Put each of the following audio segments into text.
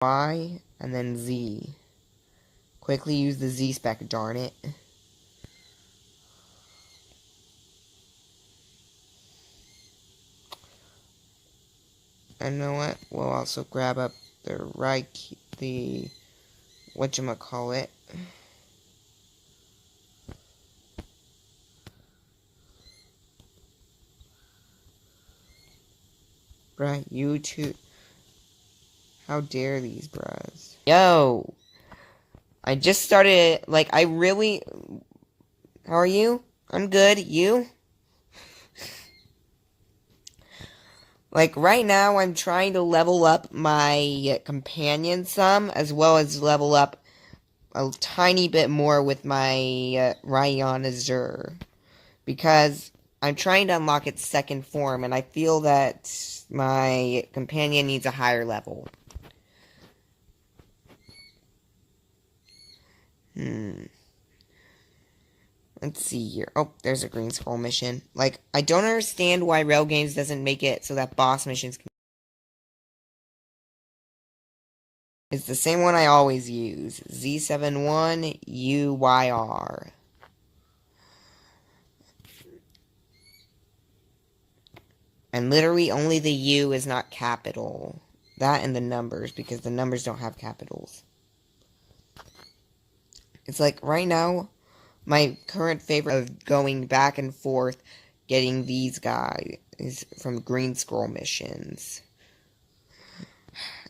Y, and then Z. Quickly use the Z spec, darn it. And you know what? We'll also grab up the right key, the whatchamacallit. Bruh, you two. How dare these bros? Yo! I just started, like, I really... How are you? I'm good. You? Like, right now, I'm trying to level up my companion some, as well as level up a tiny bit more with my Ryan Azure. Because I'm trying to unlock its second form, and I feel that my companion needs a higher level. Let's see here. Oh, there's a green scroll mission. Like, I don't understand why Rail Games doesn't make it so that boss missions can... It's the same one I always use. Z71UYR. And literally only the U is not capital. That and the numbers, because the numbers don't have capitals. It's like, right now, my current favorite of going back and forth getting these guys is from green scroll missions.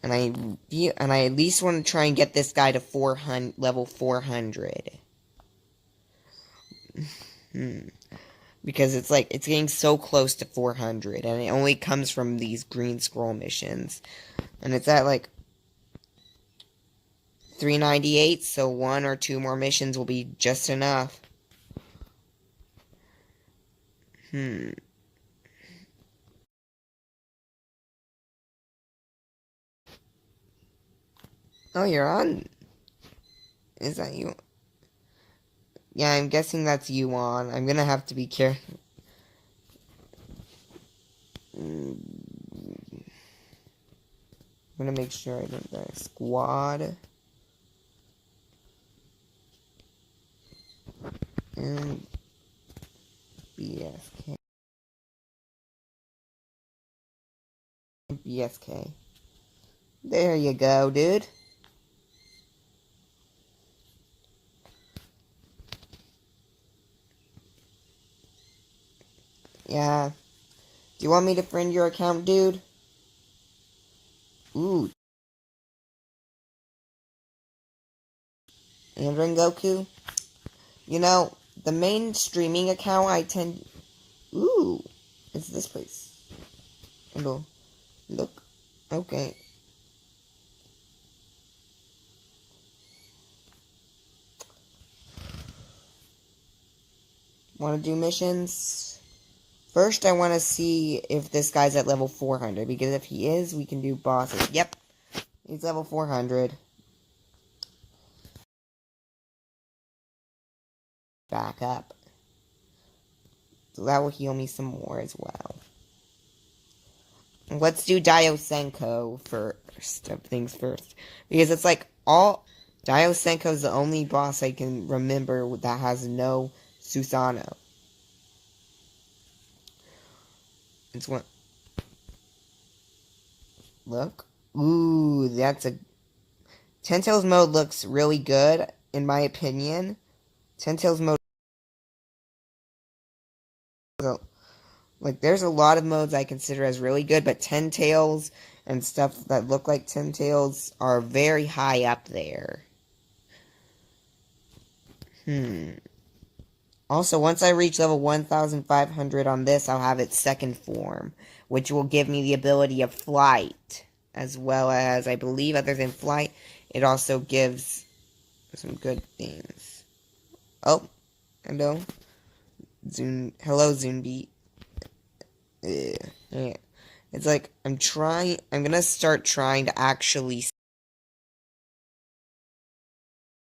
And I at least want to try and get this guy to level 400. Because it's like, it's getting so close to 400, and it only comes from these green scroll missions. And it's at like 398, so 1 or 2 more missions will be just enough. Oh, you're on? Is that you? Yeah, I'm guessing that's you on. I'm gonna have to be careful. I'm gonna make sure I don't die. Squad. And BSK. BSK. There you go, dude. Yeah. Do you want me to friend your account, dude? Ooh. And Rengoku? You know, the main streaming account I tend... Ooh. It's this place. Hello. Look. Okay. Want to do missions? First, I want to see if this guy's at level 400, because if he is, we can do bosses. Yep, he's level 400. Back up. So that will heal me some more as well. Let's do Diosenko first, of things first. Because it's like, Diosenko is the only boss I can remember that has no Susano. It's one... Look. Ooh, that's a... Ten Tails mode looks really good, in my opinion. Ten Tails mode... Like, there's a lot of modes I consider as really good, but Ten Tails and stuff that look like Ten Tails are very high up there. Also, once I reach level 1,500 on this, I'll have its second form, which will give me the ability of flight, as well as, I believe, other than flight, it also gives some good things. Oh, hello. Hello, Zoombeat. Yeah. It's like, I'm gonna start trying to actually...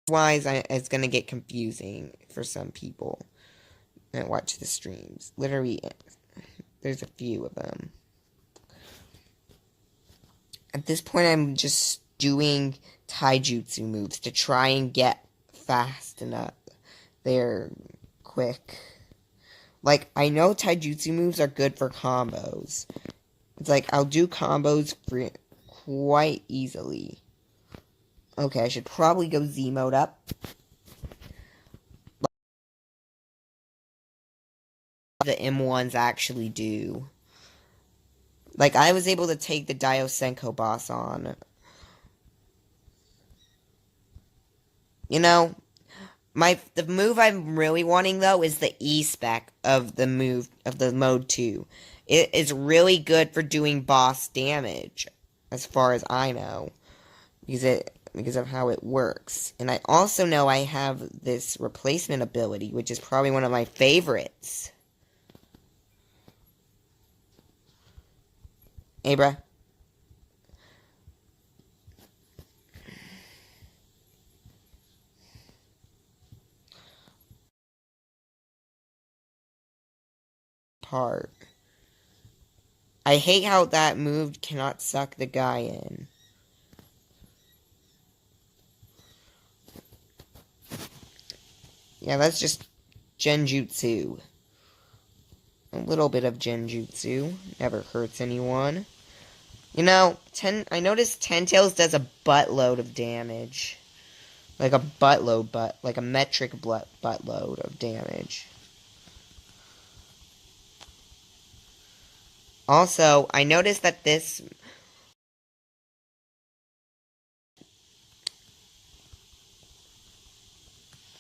Otherwise, it's gonna get confusing for some people that watch the streams. Literally, there's a few of them. At this point, I'm just doing taijutsu moves to try and get fast enough. They're quick. Like, I know taijutsu moves are good for combos. It's like, I'll do combos for quite easily. Okay, I should probably go Z mode up. The M1s actually do. Like, I was able to take the Diosenko boss on. You know, the move I'm really wanting though is the E spec of the mode 2. It is really good for doing boss damage, as far as I know, because of how it works. And I also know I have this replacement ability, which is probably one of my favorites. Hey, bruh. Part. I hate how that move cannot suck the guy in. Yeah, that's just genjutsu. A little bit of genjutsu. Never hurts anyone. You know, I noticed Ten Tails does a buttload of damage. Like a buttload, like a metric buttload of damage. Also, I noticed that this...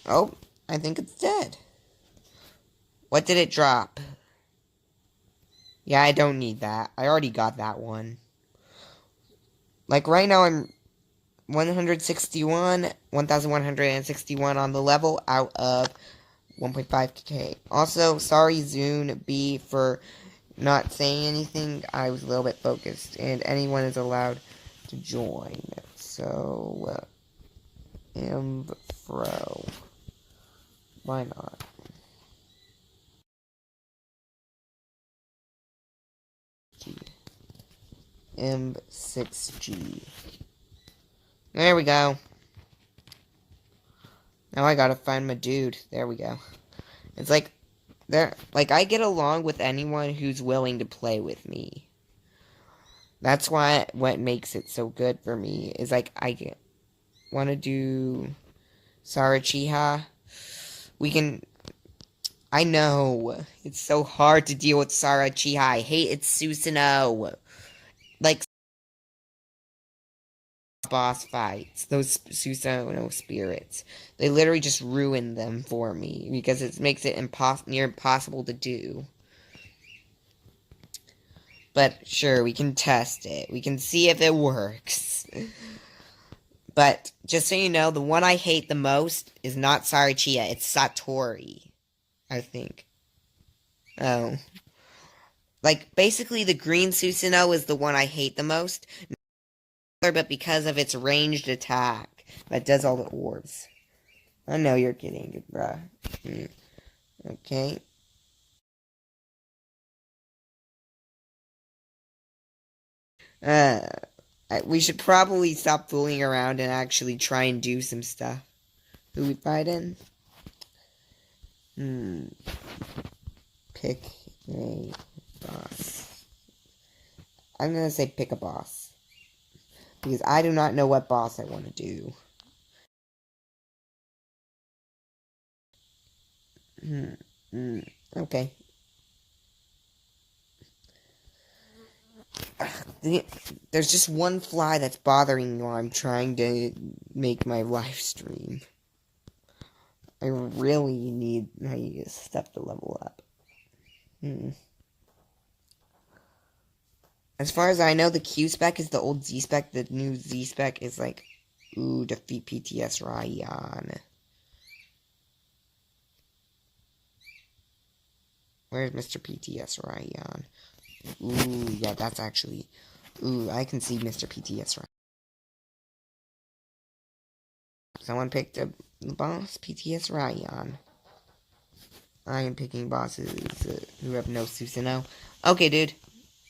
Oh, I think it's dead. What did it drop? Yeah, I don't need that. I already got that one. Like, right now I'm 1161 on the level out of 1.5k. Also, sorry Zune B for not saying anything. I was a little bit focused, and anyone is allowed to join. So, Imfro. Why not? M6G. There we go. Now I gotta find my dude. There we go. It's like, I get along with anyone who's willing to play with me. That's what makes it so good for me, is like, I want to do Sarachiha. I know, it's so hard to deal with Sarachiha. I hate its Susanoo. Like, boss fights, those Susanoo spirits. They literally just ruin them for me, because it makes it near impossible to do. But sure, we can test it. We can see if it works. But just so you know, the one I hate the most is not Sarachiha, it's Satori, I think. Oh. Like, basically the green Susanoo is the one I hate the most, but because of its ranged attack that does all the orbs. I know you're kidding, bruh. Okay. We should probably stop fooling around and actually try and do some stuff. Who we fighting? Pick a boss. I'm gonna say pick a boss. Because I do not know what boss I want to do. Okay. There's just one fly that's bothering me while I'm trying to make my live stream. I really need stuff to level up. As far as I know, the Q spec is the old Z spec. The new Z spec is like, ooh, defeat PTS Ryan. Where's Mr. PTS Ryan? Ooh, yeah, that's actually... Ooh, I can see Mr. PTS Ryan. Someone picked a boss, PTS Ryan. I am picking bosses who have no Susanoo. Okay, dude.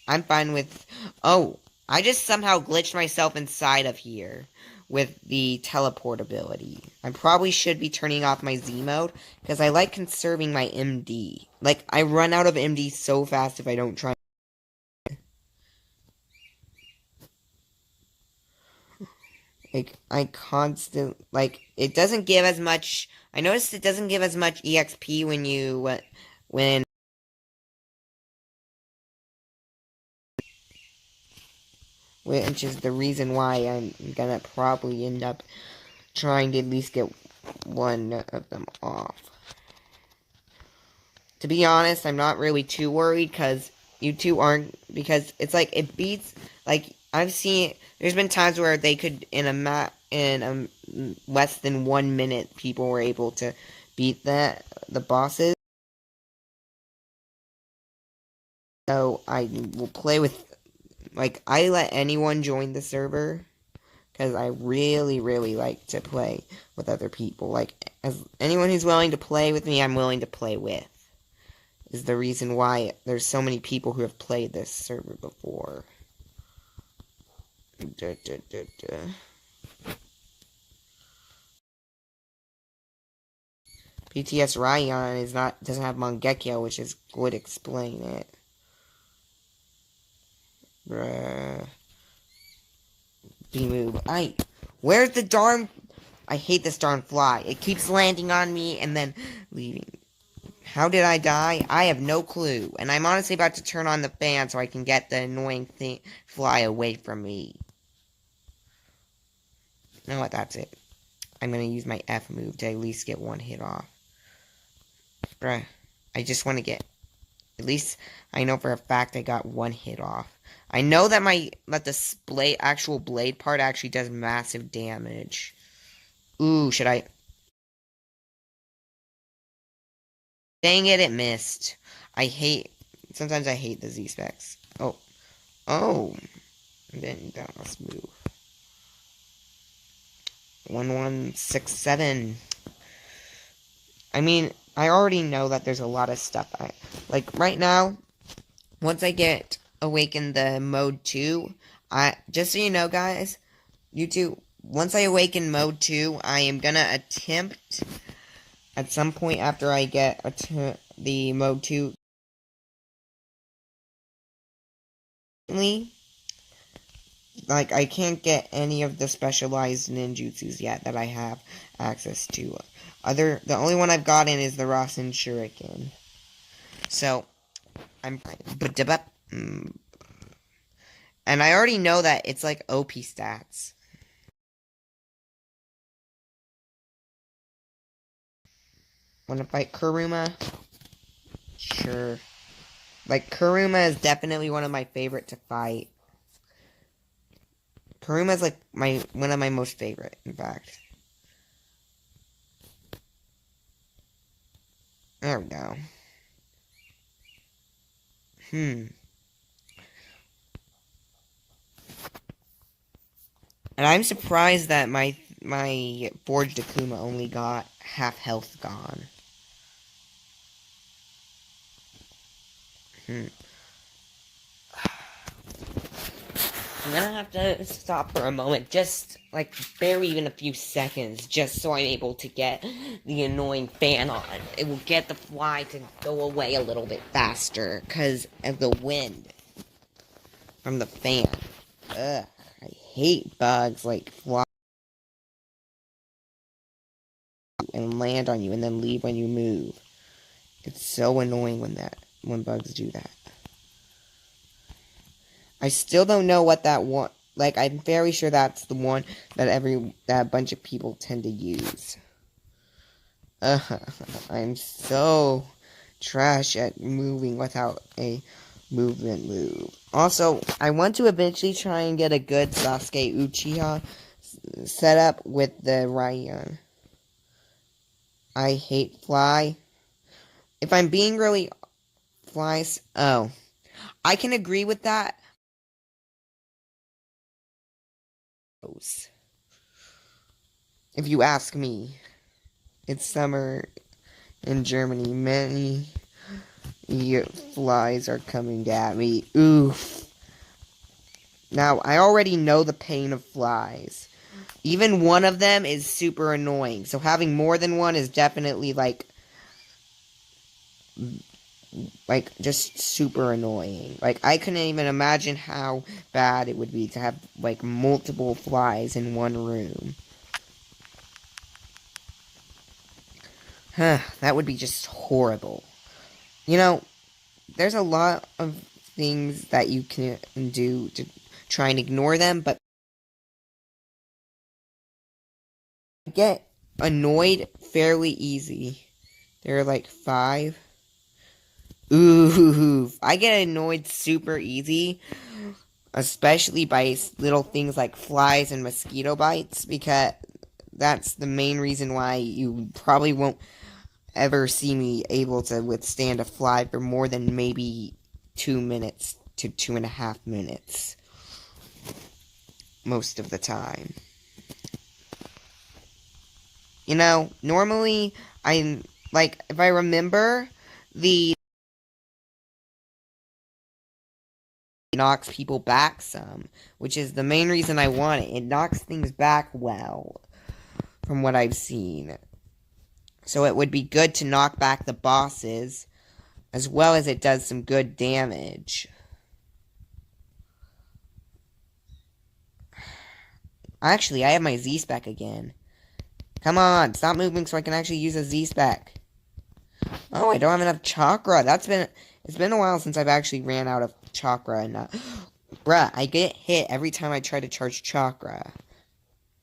I'm fine with... Oh, I just somehow glitched myself inside of here with the teleport ability. I probably should be turning off my Z mode because I like conserving my MD. Like, I run out of MD so fast if I don't try. Like, it doesn't give as much. I noticed it doesn't give as much EXP when, which is the reason why I'm gonna probably end up trying to at least get one of them off. To be honest, I'm not really too worried because you two aren't, because it's like it beats, like I've seen, there's been times where they could in less than 1 minute people were able to beat the bosses. So I will play with, like, I let anyone join the server because I really, really like to play with other people. Like, as anyone who's willing to play with me, I'm willing to play with. Is the reason why there's so many people who have played this server before. BTS Ryan doesn't have Mangekyo, which would explain it. Bruh. B-move. Where's the darn... I hate this darn fly. It keeps landing on me and then leaving. How did I die? I have no clue. And I'm honestly about to turn on the fan so I can get the annoying fly away from me. You know what? That's it. I'm gonna use my F move to at least get one hit off. Bruh. I just want to get... At least I know for a fact I got one hit off. I know that the actual blade part actually does massive damage. Ooh, should I... Dang it, it missed. Sometimes I hate the Z-specs. Oh. Then that must move. 1167. I mean, I already know that there's a lot of stuff. Like, right now, once I get awakened the mode 2, just so you know, guys, once I awaken mode 2, I am gonna attempt, at some point after I get the mode 2, like, I can't get any of the specialized ninjutsus yet that I have access to. The only one I've gotten is the Rasen Shuriken. So, and I already know that it's like OP stats. Wanna fight Kuruma? Sure. Like, Kuruma is definitely one of my favorite to fight. Kuruma is like one of my most favorite, in fact. There we go. And I'm surprised that my forged Akuma only got half health gone. I'm gonna have to stop for a moment, just like barely even a few seconds, just so I'm able to get the annoying fan on. It will get the fly to go away a little bit faster because of the wind from the fan. Ugh, I hate bugs like fly and land on you and then leave when you move. It's so annoying when bugs do that. I still don't know what that one. Like, I'm very sure that's the one that a bunch of people tend to use. I'm so trash at moving without a movement move. Also, I want to eventually try and get a good Sasuke Uchiha setup with the Ryan. I hate fly. If I'm being really flies, I can agree with that. If you ask me, it's summer in Germany. Many flies are coming at me. Oof. Now, I already know the pain of flies. Even one of them is super annoying, so having more than one is definitely, just super annoying. Like, I couldn't even imagine how bad it would be to have, like, multiple flies in one room. Huh, that would be just horrible. You know, there's a lot of things that you can do to try and ignore them, but I get annoyed fairly easy. There are like 5. Ooh, I get annoyed super easy, especially by little things like flies and mosquito bites, because that's the main reason why you probably won't ever see me able to withstand a fly for more than maybe 2 minutes to 2.5 minutes most of the time. You know, normally I'm like, if I remember, the knocks people back some, which is the main reason I want it. It knocks things back well, from what I've seen. So it would be good to knock back the bosses, as well as it does some good damage. Actually, I have my Z-Spec again. Come on, stop moving so I can actually use a Z-Spec. Oh, I don't have enough chakra. It's been a while since I've actually ran out of chakra and bruh, I get hit every time I try to charge chakra.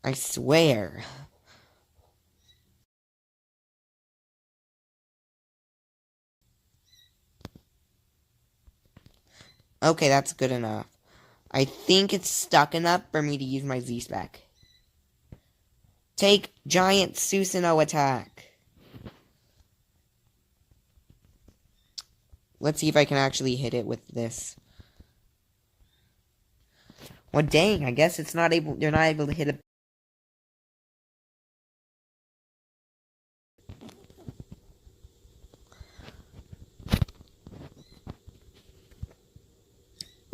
I swear. Okay, that's good enough. I think it's stuck enough for me to use my Z-Spec. Take giant Susanoo attack. Let's see if I can actually hit it with this. Well, dang, I guess you're not able to hit it.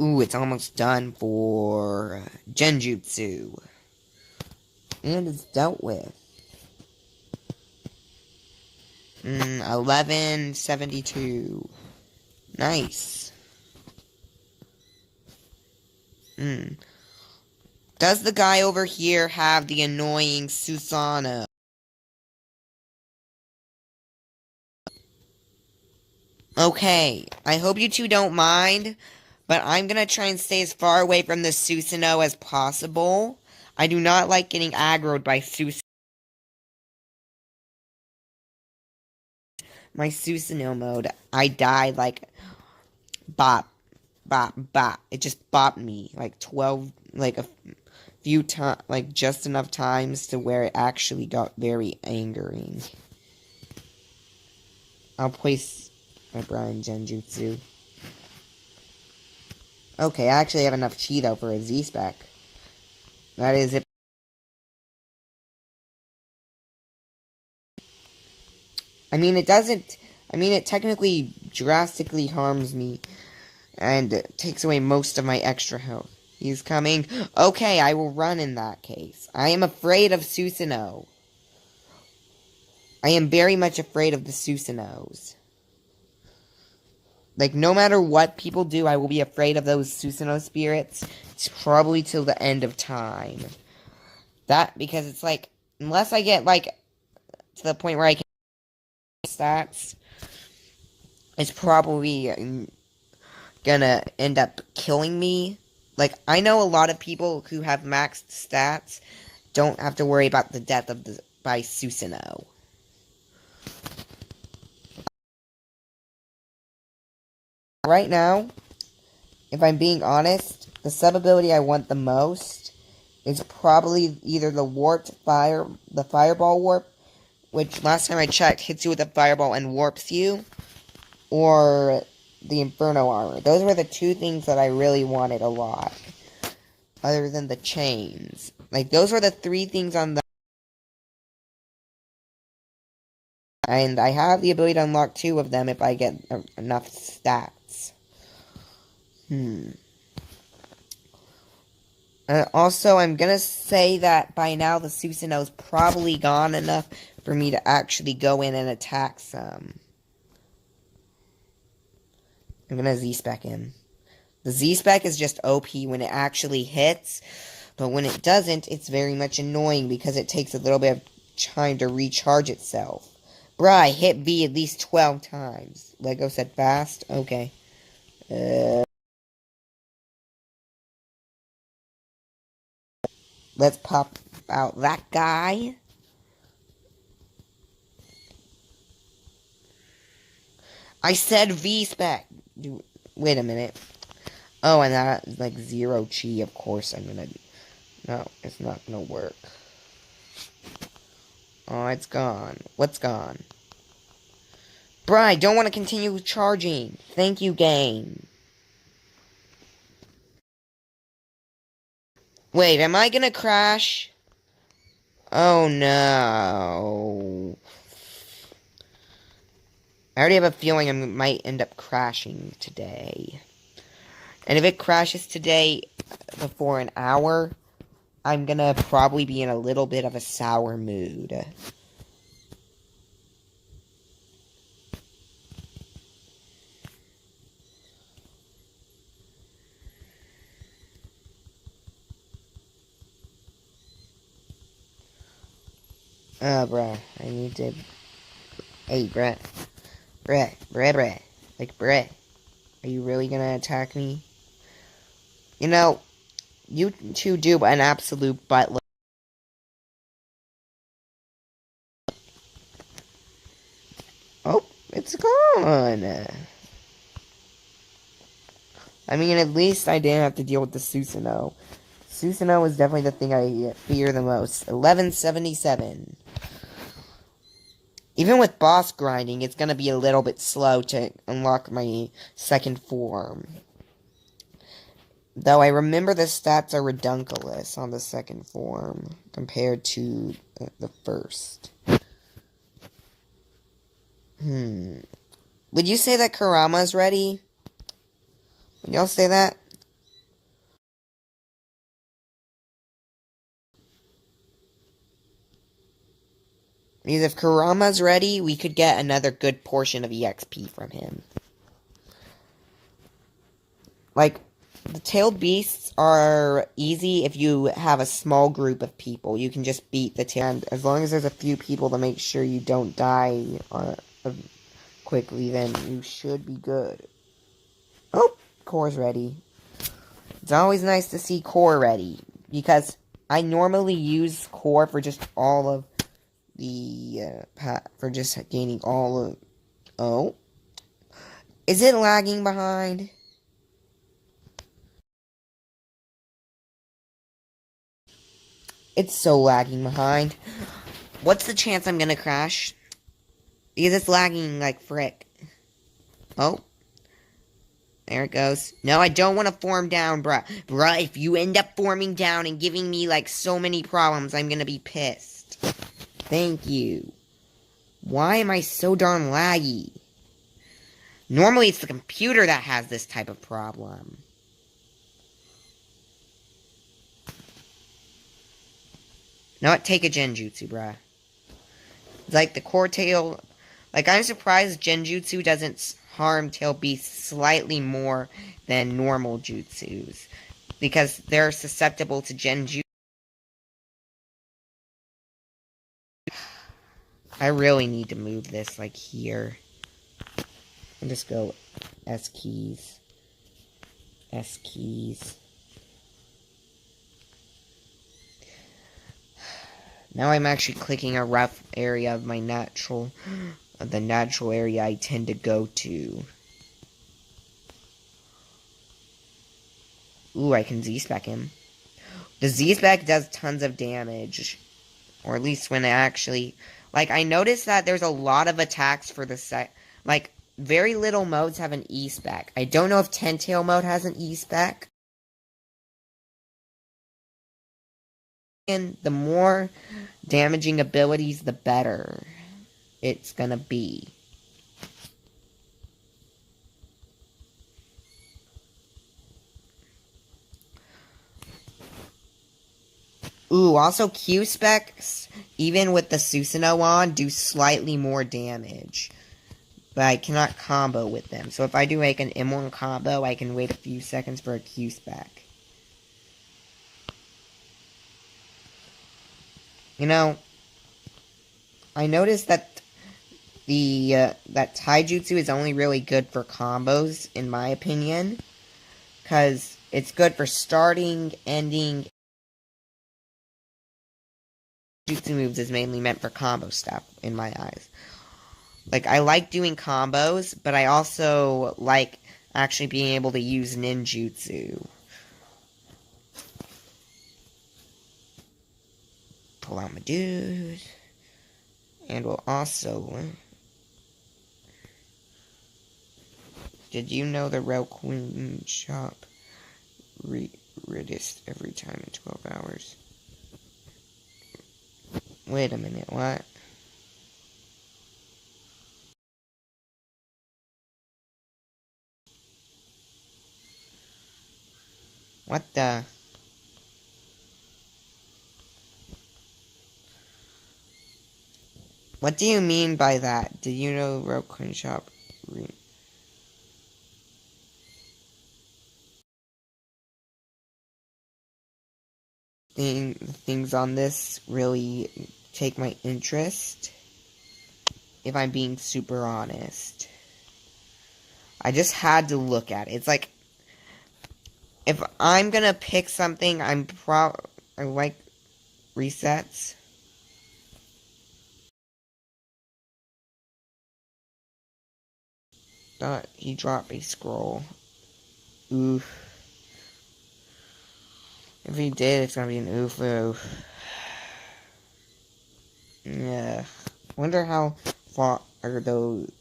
Ooh, it's almost done for Genjutsu. And it's dealt with. 1172. Nice. Does the guy over here have the annoying Susanoo? Okay, I hope you two don't mind, but I'm gonna try and stay as far away from the Susanoo as possible. I do not like getting aggroed by my Susanoo mode. I died like bop, bop, bop. It just bopped me like 12, like a few times, like just enough times to where it actually got very angering. I'll place my Brian Genjutsu. Okay, I actually have enough Cheeto for a Z-Spec. That is it. I mean, it doesn't... I mean, it technically drastically harms me and takes away most of my extra health. He's coming. Okay, I will run in that case. I am afraid of Susanoo. I am very much afraid of the Susanoos. Like, no matter what people do, I will be afraid of those Susanoo spirits. It's probably till the end of time. Because it's like, unless I get, like, to the point where I can stats, it's probably gonna end up killing me. Like, I know a lot of people who have maxed stats don't have to worry about the death by Susanoo. Right now, if I'm being honest, the sub ability I want the most is probably either the fireball warp, which last time I checked hits you with a fireball and warps you, or the Inferno armor. Those were the two things that I really wanted a lot, other than the chains. Like, those were the 3 things on the... And I have the ability to unlock 2 of them if I get enough stats. Also, I'm gonna say that by now the Susanoo's probably gone enough for me to actually go in and attack some. I'm gonna Z-spec him. The Z-spec is just OP when it actually hits, but when it doesn't, it's very much annoying because it takes a little bit of time to recharge itself. Bruh, I hit V at least 12 times. Lego said fast? Okay. Let's pop out that guy. I said V-spec. Wait a minute. Oh, and that is like 0 chi. Of course I'm gonna... No, it's not gonna work. Oh, it's gone. What's gone? Bruh, I don't want to continue charging. Thank you, game. Wait, am I gonna crash? Oh no. I already have a feeling I might end up crashing today. And if it crashes today before an hour, I'm gonna probably be in a little bit of a sour mood. Bruh, I need to... Hey, bruh. Bruh. Like, bruh. Are you really gonna attack me? You know, you two do an absolute butt. Oh, it's gone. I mean, at least I didn't have to deal with the Susanoo. Susanoo is definitely the thing I fear the most. 1177. Even with boss grinding, it's gonna be a little bit slow to unlock my second form. Though I remember the stats are redunculous on the second form compared to the first. Would you say that Kurama's ready? Would y'all say that? Because if Kurama's ready, we could get another good portion of EXP from him. Like, the tailed beasts are easy if you have a small group of people. You can just beat the tail. And as long as there's a few people to make sure you don't die quickly, then you should be good. Oh, core's ready. It's always nice to see core ready, because I normally use core for just all of the, for just gaining all of... Oh? Is it lagging behind? It's so lagging behind. What's the chance I'm gonna crash? Because it's lagging like frick. Oh. There it goes. No, I don't want to form down, bruh. Bruh, if you end up forming down and giving me, like, so many problems, I'm gonna be pissed. Thank you. Why am I so darn laggy? Normally, it's the computer that has this type of problem. No, what? Take a genjutsu, bruh. Like, the core tail... Like, I'm surprised genjutsu doesn't harm tail beasts slightly more than normal jutsus. Because they're susceptible to genjutsu. I really need to move this, like, here. And just go S keys. S keys. Now I'm actually clicking a rough area of my natural... the natural area I tend to go to. Ooh, I can Z-spec him. The Z-spec does tons of damage. Or at least when it actually... Like, I noticed that there's a lot of attacks for the Like, very little modes have an E-spec. I don't know if Ten-Tail mode has an E-spec. And the more damaging abilities, the better it's gonna be. Ooh, also Q-Specs, even with the Susanoo on, do slightly more damage. But I cannot combo with them. So if I do like an M1 combo, I can wait a few seconds for a Q-Spec. You know, I noticed that that taijutsu is only really good for combos, in my opinion. Because it's good for starting, ending. Jutsu moves is mainly meant for combo stuff, in my eyes. Like, I like doing combos, but I also like actually being able to use ninjutsu. Pull out my dude. And we'll also... Did you know the Rail Queen shop reduced every time in 12 hours? Wait a minute, what? What the... What do you mean by that? Did you know Rail Queen shop things on this really take my interest, if I'm being super honest. I just had to look at it. It's like, if I'm gonna pick something, I like resets. Thought he dropped a scroll. Oof. If he did, it's gonna be an oof oof. Yeah. Wonder how far are those...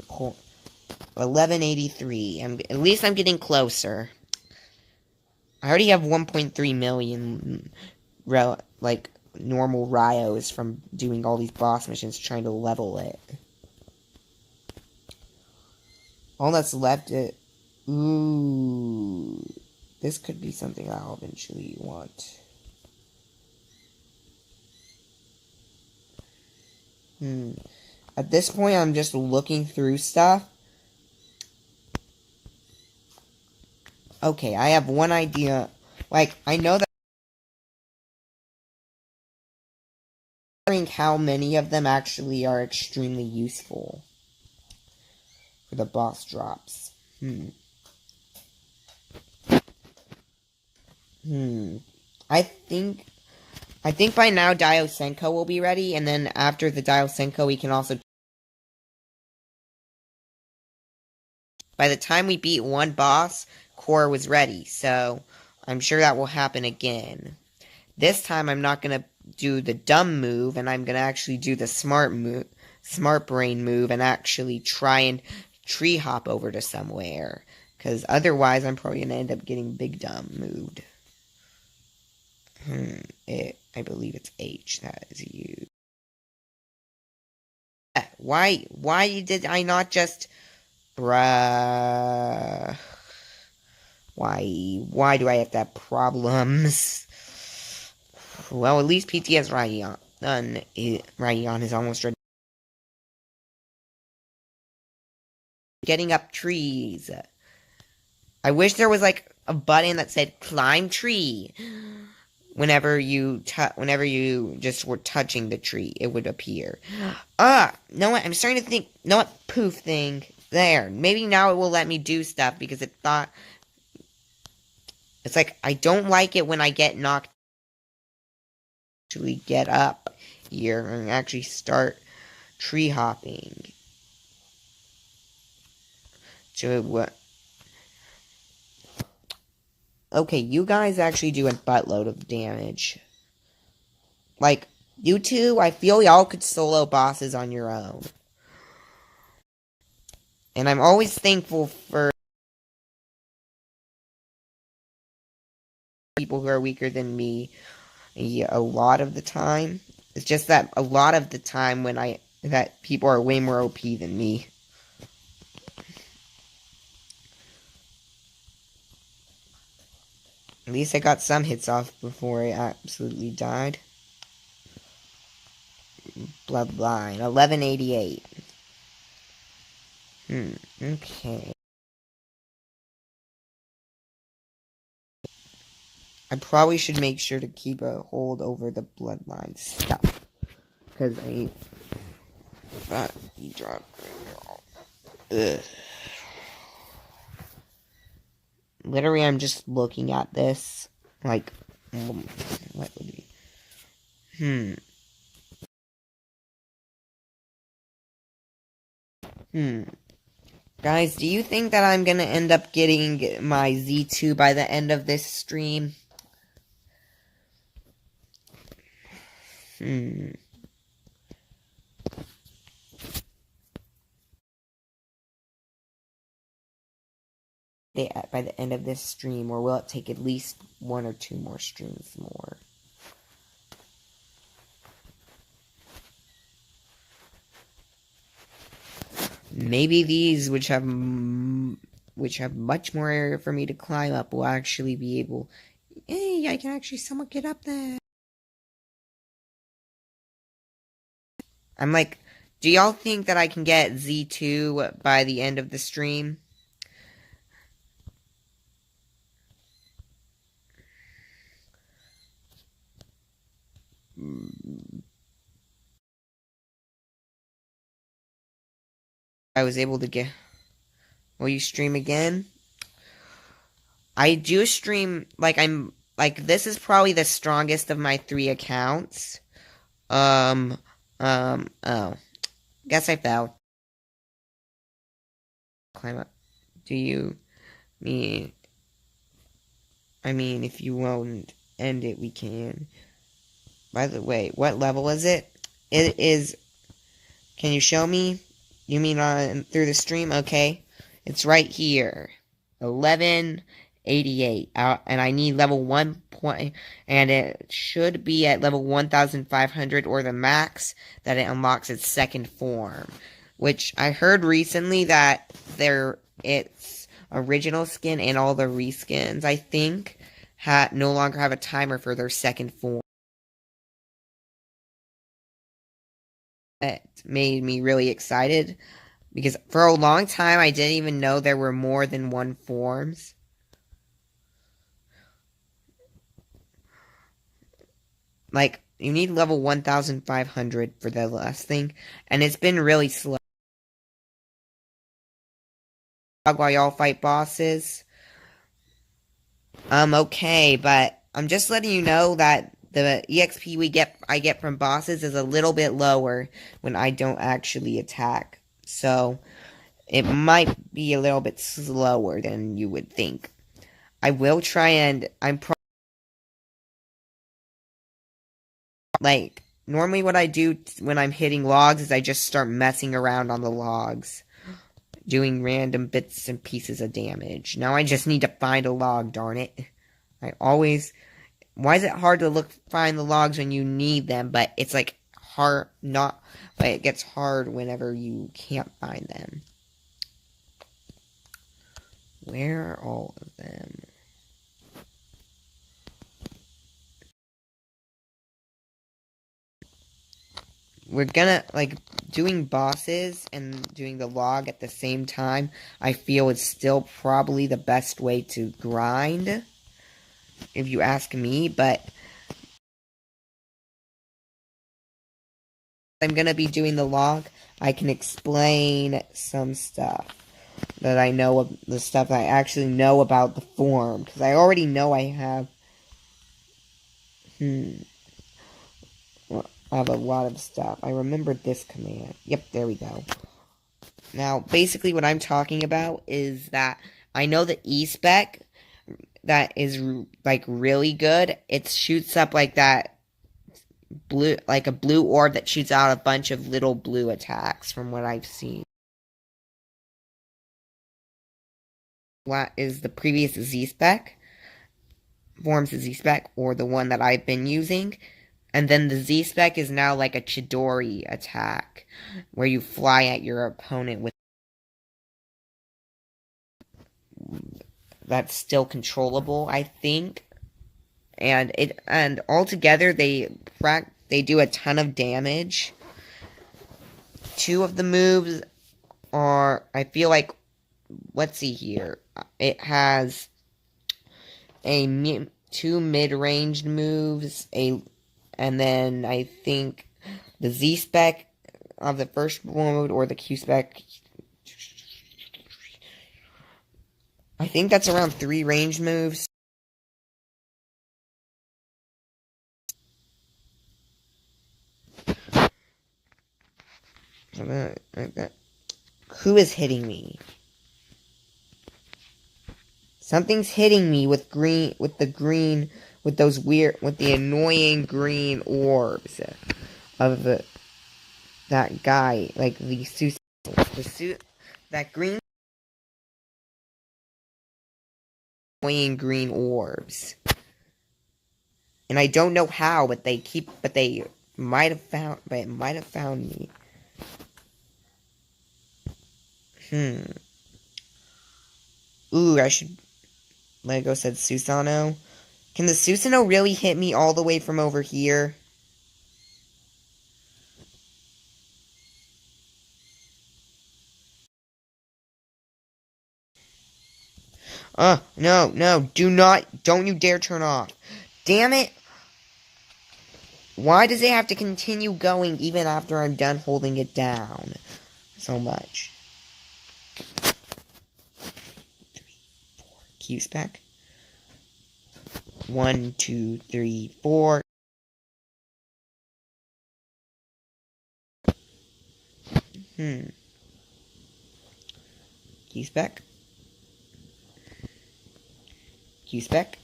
1183. At least I'm getting closer. I already have 1.3 million, like, normal Ryos from doing all these boss missions trying to level it. All that's left is... Ooh. This could be something I'll eventually want. At this point, I'm just looking through stuff. Okay, I have one idea. Like, I know that... how many of them actually are extremely useful for the boss drops. I think by now Diosenko will be ready, and then after the Diosenko we can also... By the time we beat one boss, Core was ready, so I'm sure that will happen again. This time I'm not gonna do the dumb move, and I'm gonna actually do the smart brain move, and actually try and tree hop over to somewhere. Because otherwise I'm probably gonna end up getting big dumb moved. I believe it's H that is used. Why did I not just... Bruh... Why do I have to have problems? Well, at least PTS Ryan is almost ready. Getting up trees. I wish there was like a button that said climb tree. Whenever you just were touching the tree, it would appear. Know what? I'm starting to think. Know what? Poof thing. There. Maybe now it will let me do stuff because it thought. It's like I don't like it when I get knocked. Actually, get up here and actually start tree hopping. Okay, you guys actually do a buttload of damage. Like, you two, I feel y'all could solo bosses on your own. And I'm always thankful for people who are weaker than me a lot of the time. It's just that a lot of the time that people are way more OP than me. At least I got some hits off before I absolutely died. Bloodline, 1188. Okay. I probably should make sure to keep a hold over the bloodline stuff. Because I... he dropped... Ugh. Literally, I'm just looking at this. Like... what would be... Guys, do you think that I'm gonna end up getting my Z2 by the end of this stream? By the end of this stream, or will it take at least 1 or 2 more streams more? Maybe these, which have much more area for me to climb up, will actually be able... Hey, I can actually somewhat get up there. I'm like, do y'all think that I can get Z2 by the end of the stream? I was able to get... Will you stream again? I do stream, like, this is probably the strongest of my 3 accounts. Oh. Guess I fell. Climb up. Do you mean... I mean, if you won't end it, we can. By the way, what level is it? It is... Can you show me? You mean on through the stream? Okay. It's right here. 1188. And I need level 1 point. And it should be at level 1500 or the max that it unlocks its second form. Which I heard recently that its original skin and all the reskins, I think, no longer have a timer for their second form. It made me really excited because for a long time I didn't even know there were more than 1 forms. Like, you need level 1500 for the last thing, and it's been really slow. While y'all fight bosses. Okay, but I'm just letting you know that the EXP I get from bosses is a little bit lower when I don't actually attack. So, it might be a little bit slower than you would think. I will try and like, normally what I do when I'm hitting logs is I just start messing around on the logs, doing random bits and pieces of damage. Now I just need to find a log, darn it. Why is it hard to find the logs when you need them, but it's like but it gets hard whenever you can't find them. Where are all of them? We're gonna, like, doing bosses and doing the log at the same time, I feel is still probably the best way to grind, if you ask me, but I'm gonna be doing the log, I can explain some stuff that I know the stuff I actually know about the form, because I already know I have, I have a lot of stuff. I remembered this command. Yep, there we go. Now, basically what I'm talking about is that I know the E-spec that is, like, really good. It shoots up like that blue, like a blue orb that shoots out a bunch of little blue attacks from what I've seen. What is the previous Z-spec? Forms the Z-spec, or the one that I've been using. And then the Z-spec is now like a Chidori attack, where you fly at your opponent with... That's still controllable, I think. and altogether they do a ton of damage. Two of the moves are, I feel like, let's see here. It has two mid-range moves, and then I think the Z spec of the first mode or the Q spec. I think that's around 3 range moves. Who is hitting me? Something's hitting me with the annoying green orbs of that guy, like that green annoying green orbs. And I don't know how, but they might have found me. Ooh, I should Lego said Susano. Can the Susano really hit me all the way from over here? No, don't you dare turn off. Damn it! Why does it have to continue going even after I'm done holding it down so much? 3, 4, Q spec. 1, 2, 3, 4. Q spec. Q spec.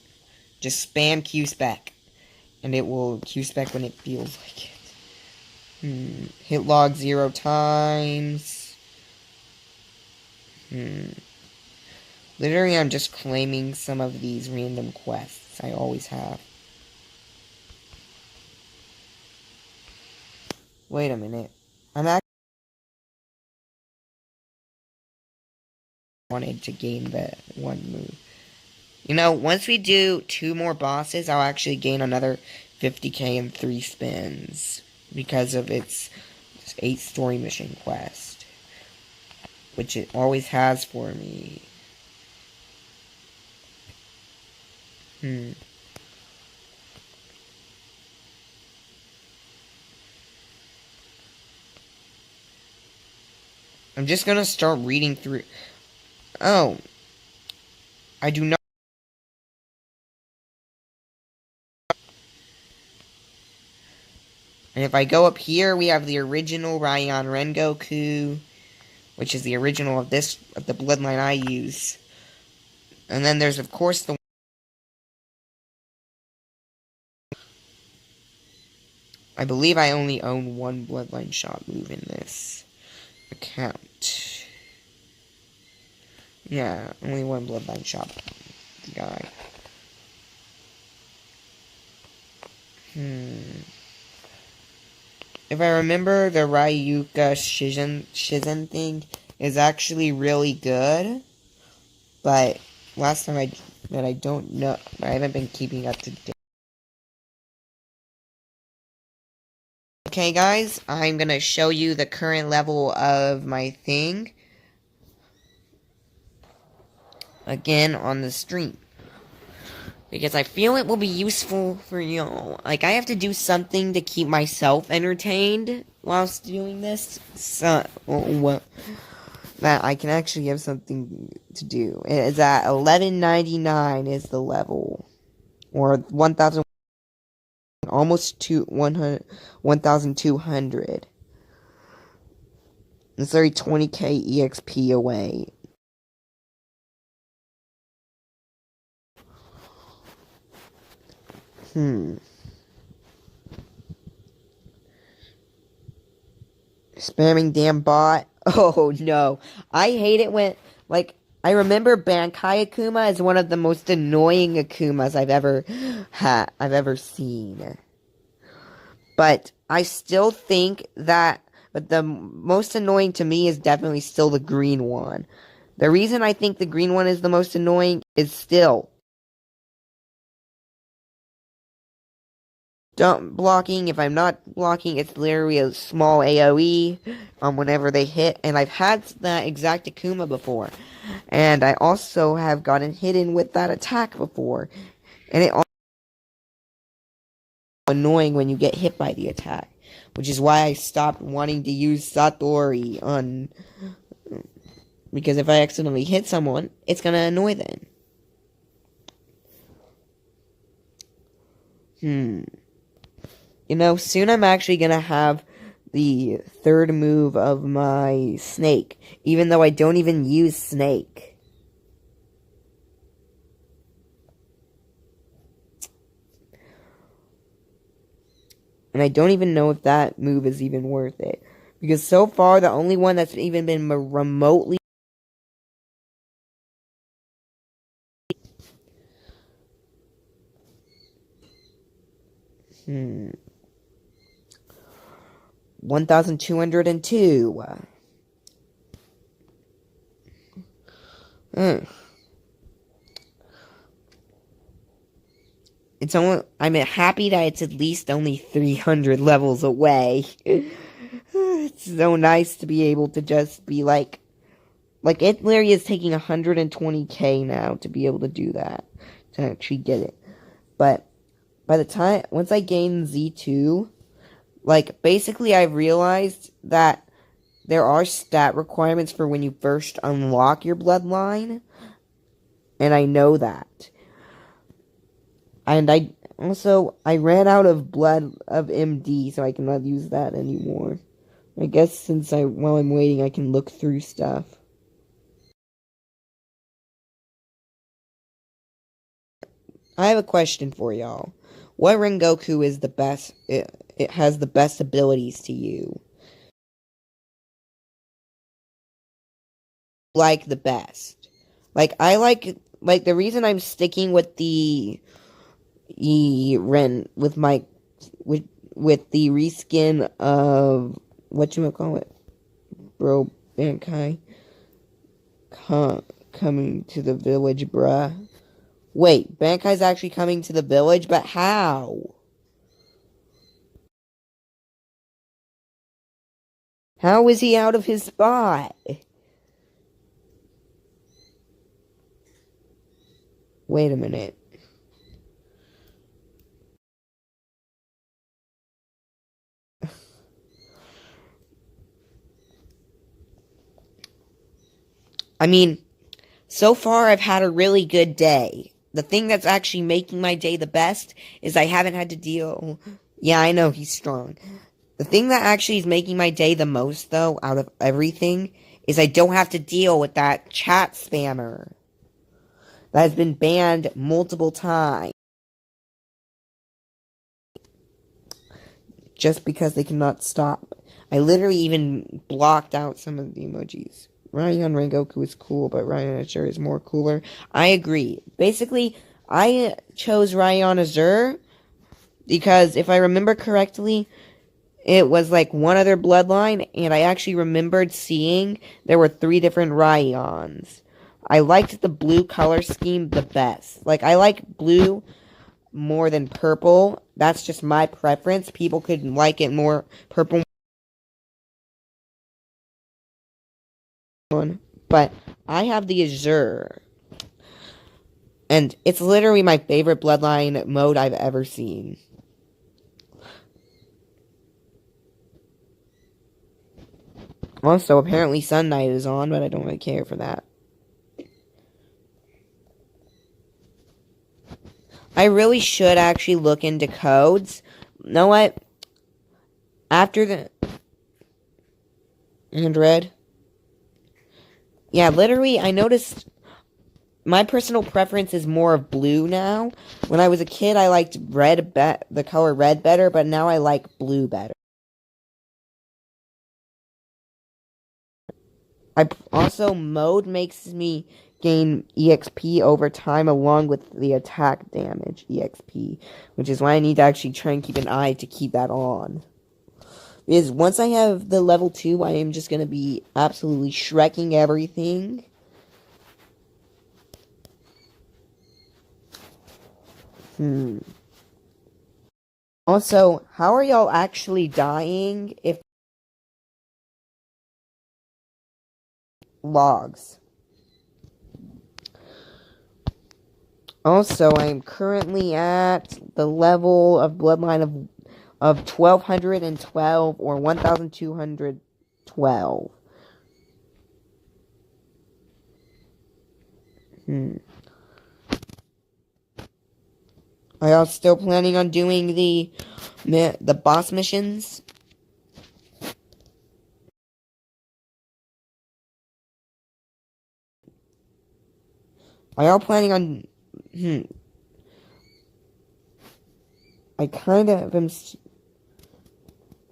Just spam Q spec. And it will Q spec when it feels like it. Hit log 0 times. Literally, I'm just claiming some of these random quests. I always have. Wait a minute. I'm actually wanted to gain the one move. You know, once we do 2 more bosses, I'll actually gain another 50k in 3 spins. Because of its 8 story mission quest. Which it always has for me. I'm just gonna start reading through. Oh. I do not. And if I go up here, we have the original Ryan Rengoku, which is the original of the bloodline I use. And then there's, of course, I believe I only own one bloodline shop move in this account. Yeah, only one bloodline shop guy. If I remember, the Ryuka Shizen thing is actually really good. But last time I don't know, I haven't been keeping up to date. Okay guys, I'm gonna show you the current level of my thing. Again on the stream. Because I feel it will be useful for y'all. Like, I have to do something to keep myself entertained whilst doing this. So, that I can actually have something to do. It is at 1199 is the level. Or 1,000, almost 1,200. It's already 20k EXP away. Spamming damn bot. Oh no. I hate it when, like, I remember Bankai Akuma is one of the most annoying Akumas I've ever seen. But I still think that, but the most annoying to me is definitely still the green one. The reason I think the green one is the most annoying is still blocking. If I'm not blocking, it's literally a small AoE whenever they hit. And I've had that exact Akuma before. And I also have gotten hidden with that attack before. And it also annoying when you get hit by the attack. Which is why I stopped wanting to use Satori on... Because if I accidentally hit someone, it's gonna annoy them. You know, soon I'm actually gonna have the third move of my snake, even though I don't even use snake. And I don't even know if that move is even worth it. Because so far, the only one that's even been remotely... 1,202. It's only, I'm happy that it's at least only 300 levels away. It's so nice to be able to just be like it literally is taking 120k now to be able to do that, to actually get it. But by the time, once I gain Z2, like, basically I realized that there are stat requirements for when you first unlock your bloodline, and I know that. And I ran out of blood of MD, so I cannot use that anymore. I guess since while I'm waiting, I can look through stuff. I have a question for y'all. What Rengoku is the best? It has the best abilities to you. Like the best. Like I like the reason I'm sticking with the with my with the reskin of whatchamacallit, bro, Bankai coming to the village, bruh. Wait, Bankai's actually coming to the village, but how? How is he out of his spot? Wait a minute. I mean, so far I've had a really good day. The thing that's actually making my day the best is I haven't had to deal... Yeah, I know, he's strong. The thing that actually is making my day the most, though, out of everything, is I don't have to deal with that chat spammer that has been banned multiple times. Just because they cannot stop. I literally even blocked out some of the emojis. Ryan Rengoku is cool, but Ryan Azure is more cooler. I agree. Basically, I chose Ryan Azure because if I remember correctly, it was like one other bloodline, and I actually remembered seeing there were 3 different Ryans. I liked the blue color scheme the best. Like, I like blue more than purple. That's just my preference. People could like it more purple. But I have the Azure. And it's literally my favorite bloodline mode I've ever seen. Also, apparently Sun Knight is on, but I don't really care for that. I really should actually look into codes. You know what? After the... And red? Yeah, literally, I noticed... My personal preference is more of blue now. When I was a kid, I liked the color red better, but now I like blue better. Also, mode makes me gain EXP over time along with the attack damage EXP, which is why I need to actually try and keep an eye to keep that on. Because once I have the level 2, I am just going to be absolutely shrekking everything. Also, how are y'all actually dying if logs? Also, I'm currently at the level of bloodline of 1212 or 1212. Are y'all still planning on doing the boss missions? Are y'all planning on? I kind of am.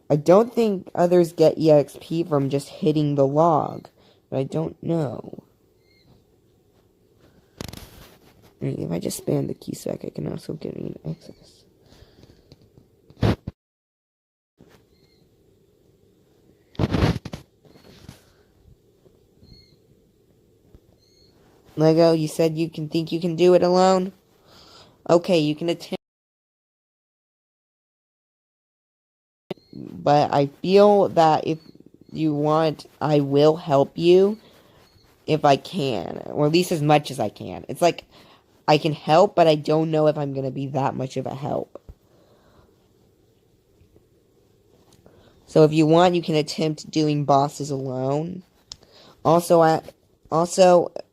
I don't think others get EXP from just hitting the log, but I don't know. If I just spam the key spec, I can also get access. Lego, you said you can do it alone? Okay, you can attempt, but I feel that if you want, I will help you if I can, or at least as much as I can. It's like, I can help, but I don't know if I'm gonna be that much of a help. So if you want, you can attempt doing bosses alone. Also,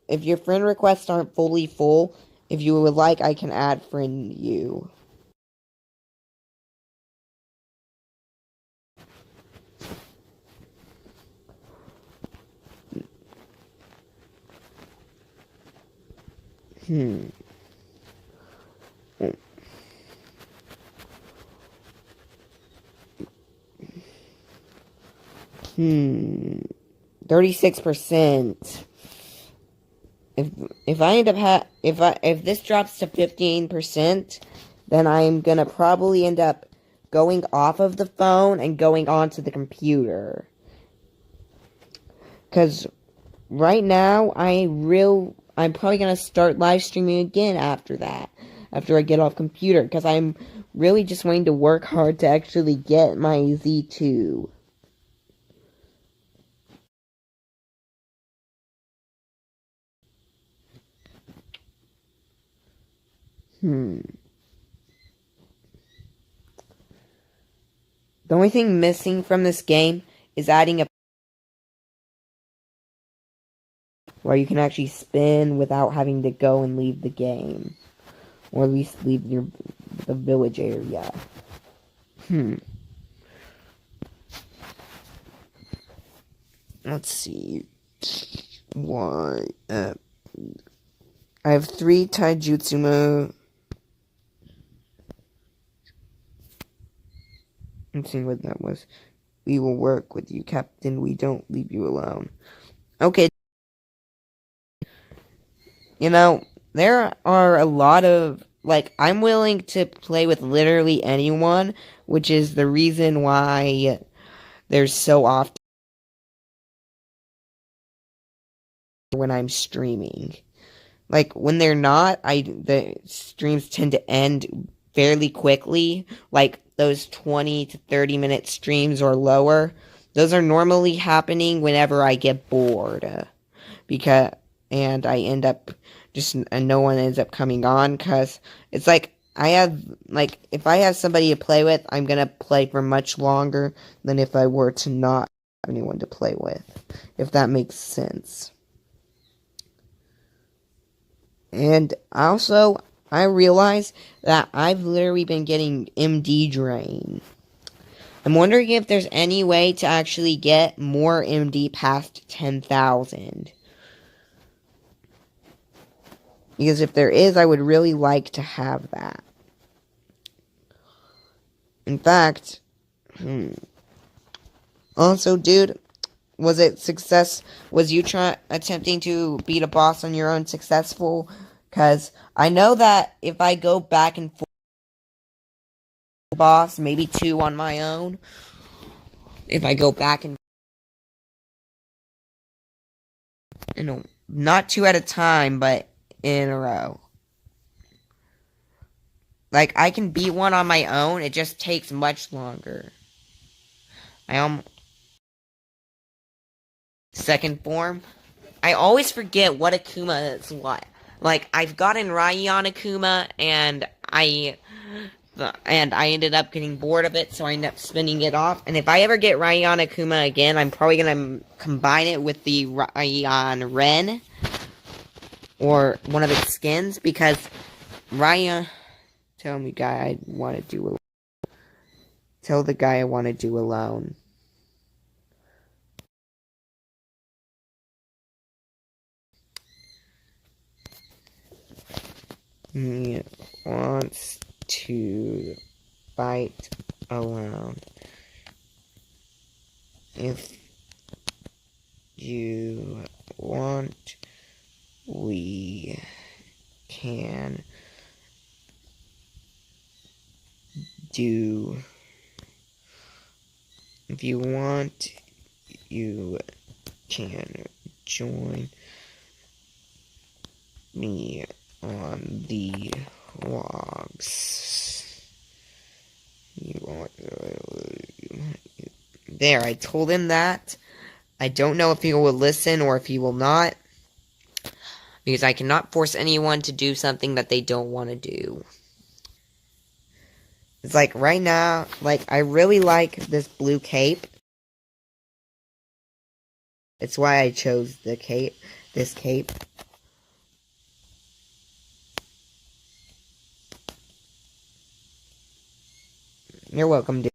if your friend requests aren't fully full, if you would like, I can add friend you. Hmm. 36%. If I end up if this drops to 15%, then I'm gonna probably end up going off of the phone and going onto the computer. Cause right now I'm probably gonna start live streaming again after that. After I get off computer, because I'm really just wanting to work hard to actually get my Z2. The only thing missing from this game is adding a where you can actually spin without having to go and leave the game. Or at least leave the village area. Let's see. Why? I have 3 taijutsu moves. I'm seeing what that was. We will work with you, Captain. We don't leave you alone. Okay. You know, there are a lot of, like, I'm willing to play with literally anyone, which is the reason why there's so often when I'm streaming. Like, when they're not, the streams tend to end fairly quickly, like those 20 to 30 minute streams or lower. Those are normally happening whenever I get bored. Because and I end up and no one ends up coming on because it's like if I have somebody to play with, I'm gonna play for much longer than if I were to not have anyone to play with, if that makes sense. And also, I realize that I've literally been getting MD drain. I'm wondering if there's any way to actually get more MD past 10,000. Because if there is, I would really like to have that. In fact, also, dude, was you attempting to beat a boss on your own successful? Because I know that if I go back and forth boss, maybe 2 on my own, if I go back and not 2 at a time, but in a row. Like, I can beat one on my own, it just takes much longer. Second form. I always forget what Akuma is what. Like, I've gotten Raion Akuma, and I ended up getting bored of it, so I ended up spinning it off. And if I ever get Raion Akuma again, I'm probably gonna combine it with the Raion Ren, or one of its skins, because Raion... Tell me, guy, I want to do... Tell the guy I want to do alone. He wants to fight alone. If you want, we can do... If you want, you can join me on the logs. There, I told him that. I don't know if he will listen or if he will not. Because I cannot force anyone to do something that they don't want to do. It's like, right now, like, I really like this blue cape. It's why I chose the cape, this cape. You're welcome, dude.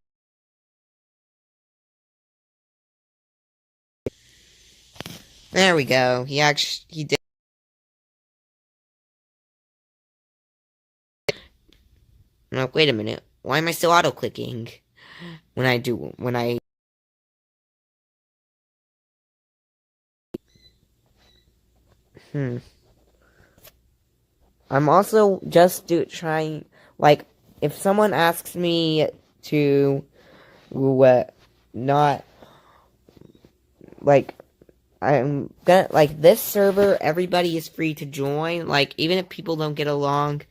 There we go. He did. No, wait a minute. Why am I still auto-clicking? When I... I'm also just trying, like, if someone asks me to, not, like, I'm gonna, like, this server, everybody is free to join, like, even if people don't get along,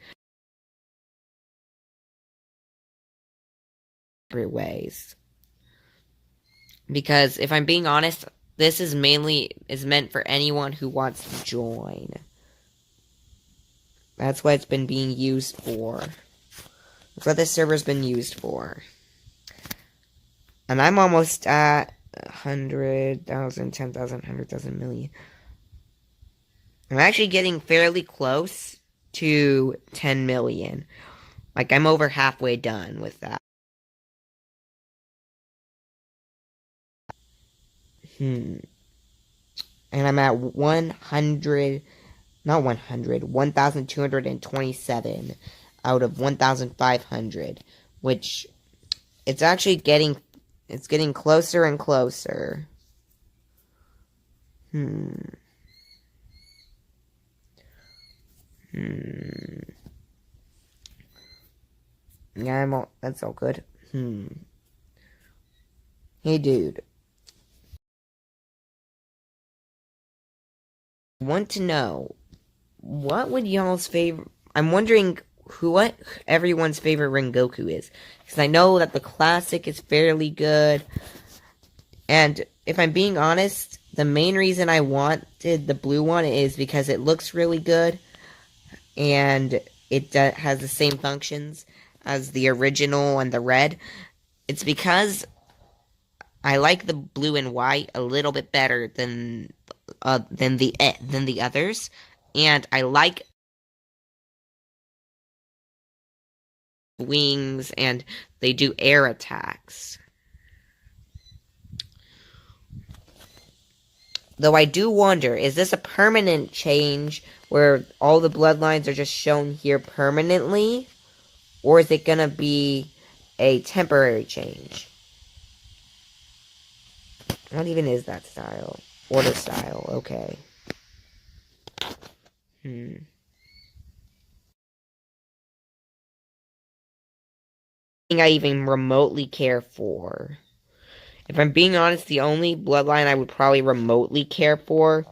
ways. Because, if I'm being honest, this is meant for anyone who wants to join. That's what it's been being used for. That's what this server's been used for. And I'm almost at 100,000, 10,000, 100,000 million. I'm actually getting fairly close to 10 million. Like, I'm over halfway done with that. And I'm at 1,227 out of 1,500, which it's actually getting closer and closer. Yeah, that's all good. Hey, dude. I want to know, what would y'all's favorite... I'm wondering what everyone's favorite Rengoku is. Because I know that the classic is fairly good. And if I'm being honest, the main reason I wanted the blue one is because it looks really good. And it has the same functions as the original and the red. It's because I like the blue and white a little bit better than the others, and I like wings, and they do air attacks. Though I do wonder, is this a permanent change where all the bloodlines are just shown here permanently? Or is it gonna be a temporary change? What even is that style? Order style, okay. I even remotely care for. If I'm being honest, the only bloodline I would probably remotely care for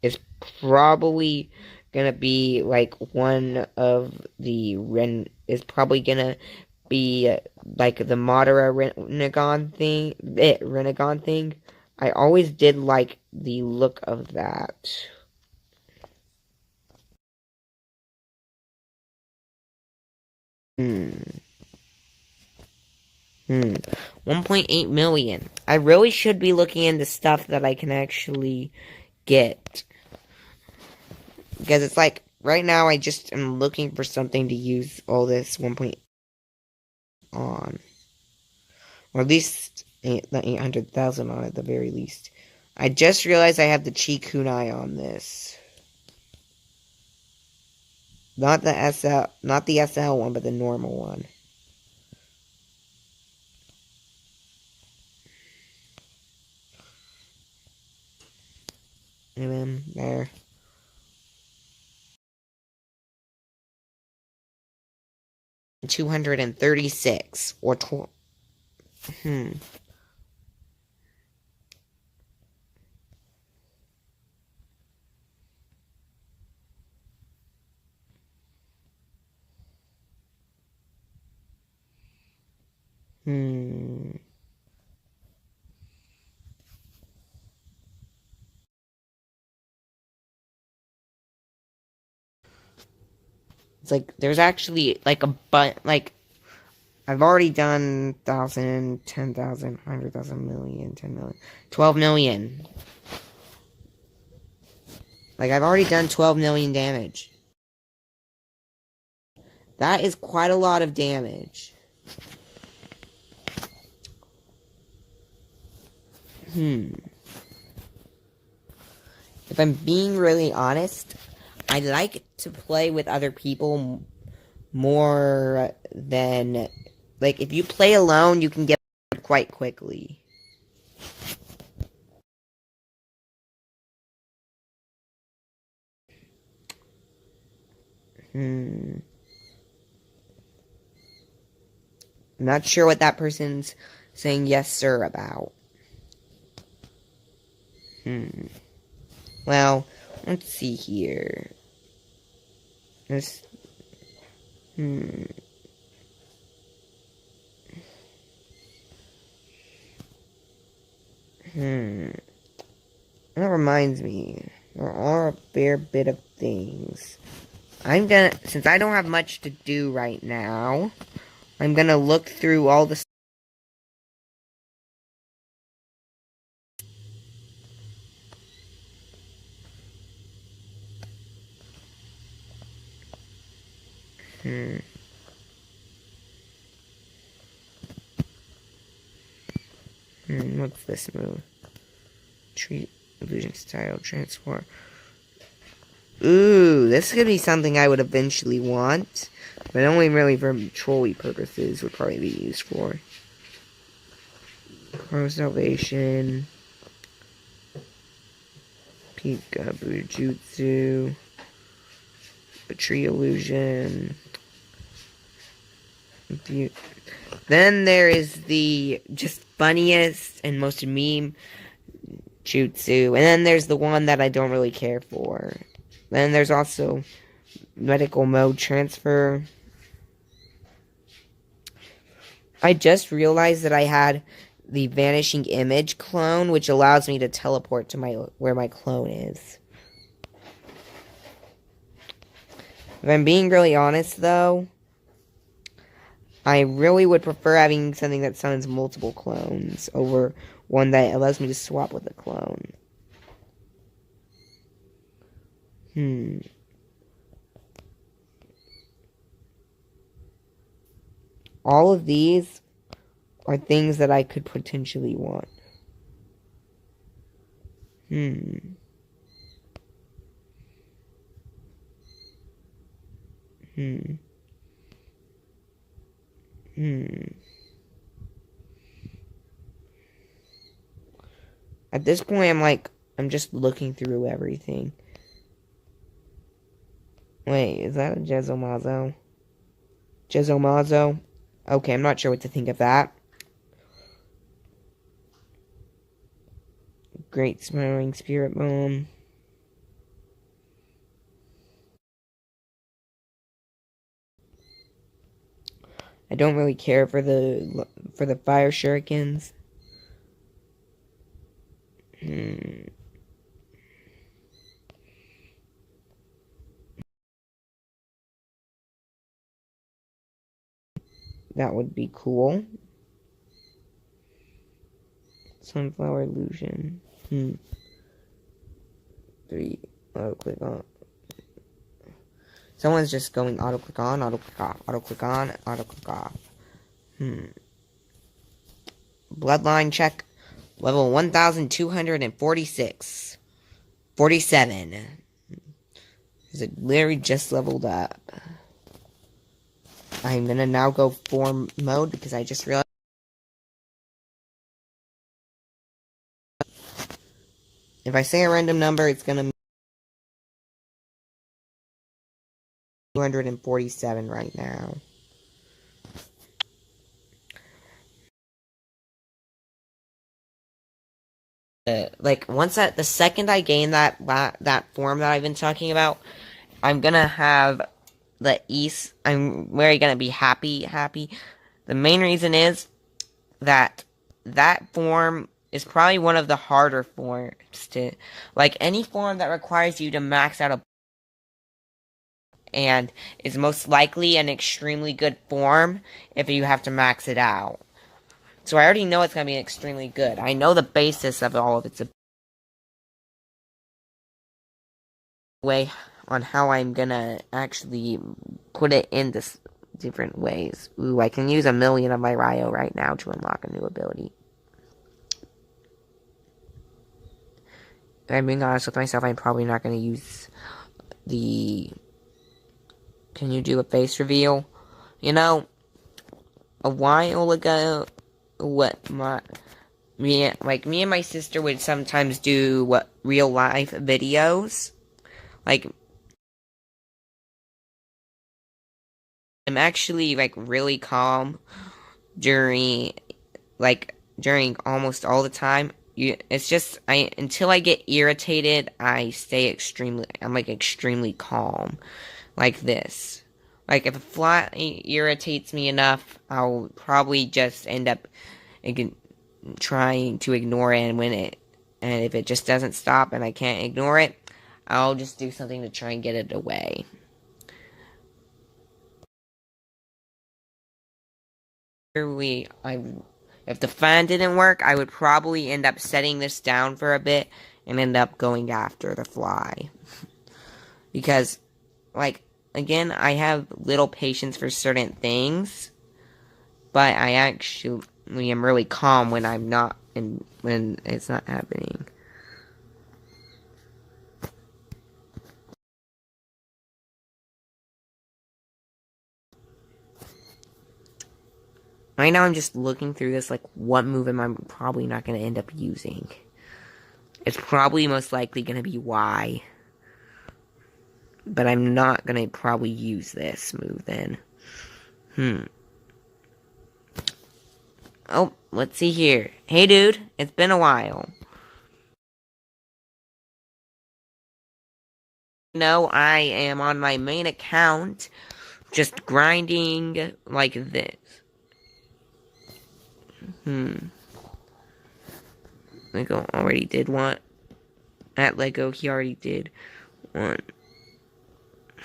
is probably gonna be like one of the is probably gonna be like the Madara Renegon thing. I always did like the look of that. Hmm. Hmm. 1.8 million. I really should be looking into stuff that I can actually get. Because it's like, right now I just am looking for something to use all this 1.8 on. Or at least the 800,000 on at the very least. I just realized I have the Chi Kunai on this. Not the SL one, but the normal one. And then there. 236 or hmm. Hmm. It's like there's actually like like I've already done 1,000, 10,000, 100,000, million, 10 million, 12 million. Like I've already done 12 million damage. That is quite a lot of damage. Hmm. If I'm being really honest, I like to play with other people more than like if you play alone, you can get quite quickly. Hmm. I'm not sure what that person's saying yes sir about. Hmm. Well, let's see here. This. Hmm. Hmm. That reminds me. There are a fair bit of things. Since I don't have much to do right now, I'm gonna look through all the. Hmm. What's this move? Treat illusion style transform. Ooh, this could be something I would eventually want, but only really for trolley purposes would probably be used for. Pro Salvation, Peekaboo Jutsu, Tree Illusion. Then there is the just funniest and most meme Jutsu, and then there's the one that I don't really care for. Then there's also Medical Mode Transfer. I just realized that I had the Vanishing Image clone, which allows me to teleport to where my clone is. If I'm being really honest, though, I really would prefer having something that summons multiple clones over one that allows me to swap with a clone. Hmm. All of these are things that I could potentially want. Hmm. Hmm. Hmm. At this point, I'm just looking through everything. Wait, is that a Jezomazo? Jezomazo? Okay, I'm not sure what to think of that. Great Smiling Spirit Bomb. I don't really care for the fire shurikens. That would be cool. Sunflower illusion. 3. Auto click on. Someone's just going auto click on, auto click off, auto click on, auto click off. Bloodline check. Level 1246. 47. Is it literally just leveled up? I'm gonna now go form mode because I just realized. If I say a random number, it's gonna be 247 right now. Like once the second I gain that form that I've been talking about, I'm gonna have the East. I'm very gonna be happy. The main reason is that form is probably one of the harder forms to, like any form that requires you to max out a, and is most likely an extremely good form if you have to max it out. So I already know it's gonna be extremely good. I know the basis of all of its way on how I'm gonna actually put it into different ways. Ooh, I can use 1,000,000 of my Ryo right now to unlock a new ability. If I'm being honest with myself, I'm probably not gonna use the... Can you do a face reveal? You know, a while ago, me and my sister would sometimes do real life videos. Like, I'm actually like really calm during almost all the time. It's just until I get irritated, I'm like extremely calm, like this. Like if a fly irritates me enough, I'll probably just end up trying to ignore it and win it. And if it just doesn't stop and I can't ignore it, I'll just do something to try and get it away. If the fan didn't work, I would probably end up setting this down for a bit and end up going after the fly. Because, like, again, I have little patience for certain things, but I actually am really calm when I'm not, and when it's not happening. Right now I'm just looking through this, like, what move am I probably not going to end up using? It's probably most likely going to be Y. But I'm not going to probably use this move then. Oh, let's see here. Hey dude, it's been a while. No, I am on my main account, just grinding like this. Lego already did one. At Lego, he already did one.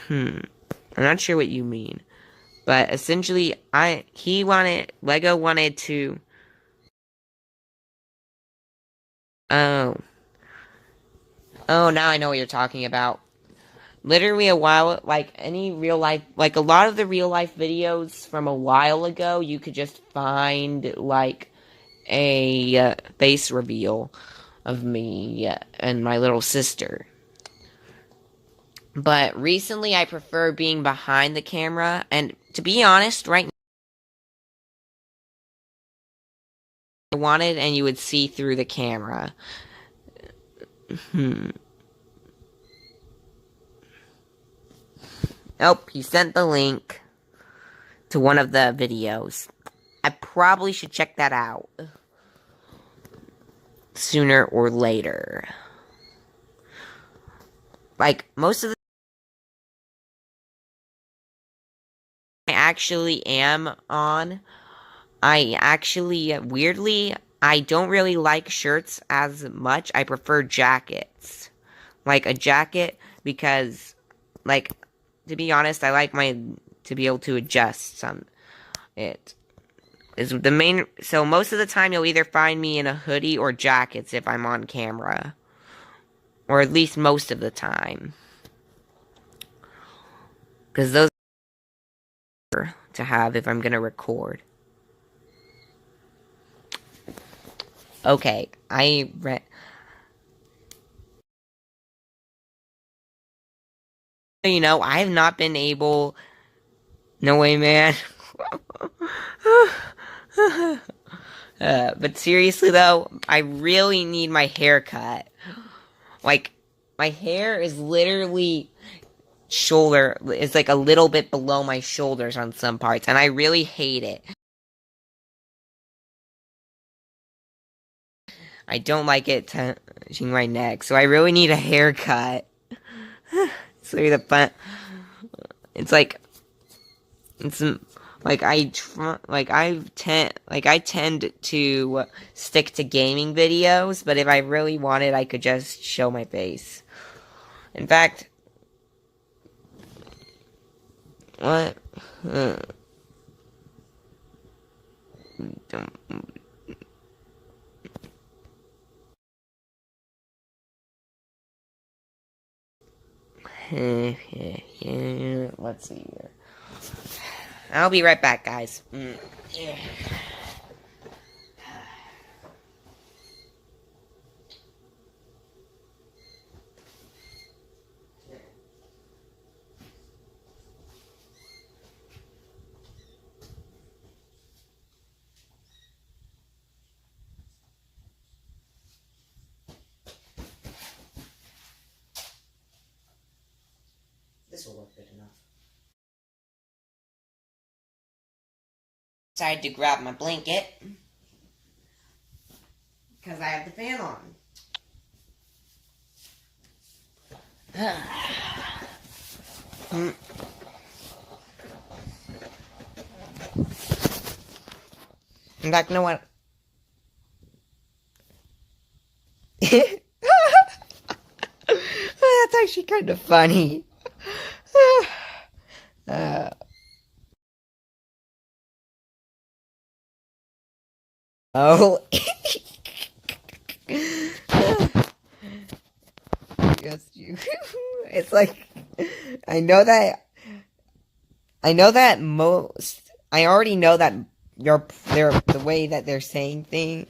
I'm not sure what you mean. But essentially, Lego wanted to... Oh. Oh, now I know what you're talking about. Literally a while, like any real life, like a lot of the real life videos from a while ago, you could just find like a face reveal of me and my little sister. But recently I prefer being behind the camera, and to be honest, right now, I wanted and you would see through the camera. Oh, he sent the link to one of the videos. I probably should check that out sooner or later. Like, most of the... I actually am on, I actually, weirdly, I don't really like shirts as much. I prefer jackets. Like a jacket because, like, to be honest, I like to be able to adjust some. It is the main, so most of the time you'll either find me in a hoodie or jackets if I'm on camera. Or at least most of the time. Because those are to have if I'm gonna record. Okay, I have not been able. No way, man. But seriously though, I really need my hair cut. Like, my hair is literally is like a little bit below my shoulders on some parts, and I really hate it. I don't like it touching my neck, so I really need a haircut. So the fun. It's like it's like I tend to stick to gaming videos, but if I really wanted, I could just show my face. In fact, what? Let's see here. I'll be right back, guys. This will work good enough. Decided to grab my blanket because I have the fan on. In fact, you know what? That's actually kind of funny. Oh. Yes, you. It's like I know that. I know that most. I already know that the way that they're saying things.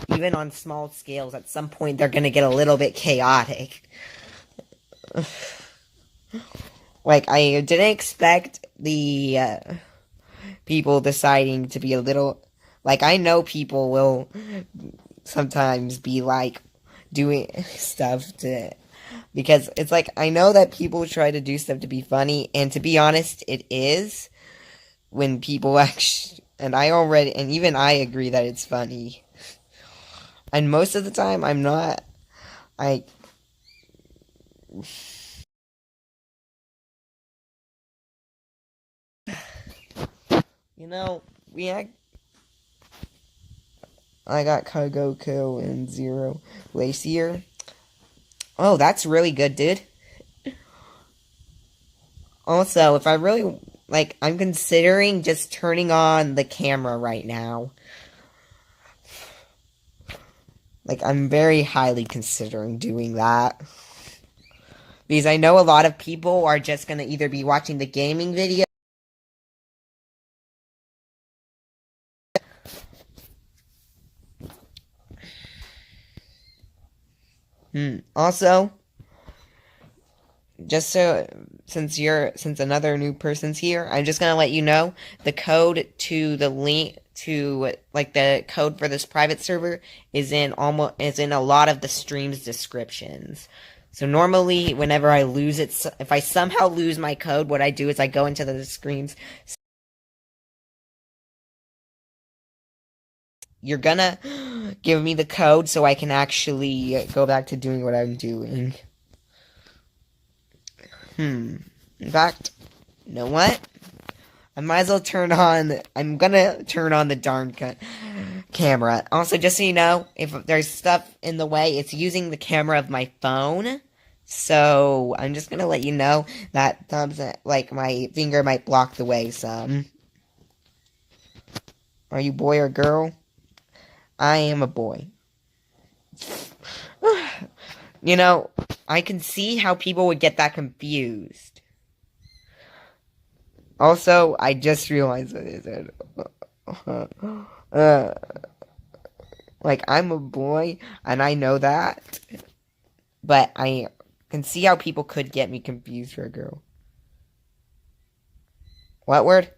Even on small scales, at some point they're gonna get a little bit chaotic. Like, I didn't expect the people deciding to be a little. Like, I know people will sometimes be like doing stuff to. Because it's like, I know that people try to do stuff to be funny, and to be honest, it is when people actually. And even I agree that it's funny. And most of the time, I'm not. I. You know, I got Kagoko and Zero Glacier. Oh, that's really good, dude. Also, if I really, like, I'm considering just turning on the camera right now. Like, I'm very highly considering doing that. Because I know a lot of people are just gonna either be watching the gaming video. Also, just since another new person's here, I'm just gonna let you know the code to the link to like the code for this private server is in a lot of the stream's descriptions. So normally, whenever I lose it, if I somehow lose my code, what I do is I go into the screens. You're gonna give me the code so I can actually go back to doing what I'm doing. In fact, you know what? I might as well I'm gonna turn on the darn camera. Also, just so you know, if there's stuff in the way, it's using the camera of my phone. So, I'm just gonna let you know that like, my finger might block the way some. Are you boy or girl? I am a boy. You know, I can see how people would get that confused. Also, I just realized what it said. Like, I'm a boy, and I know that. But I can see how people could get me confused for a girl. What word?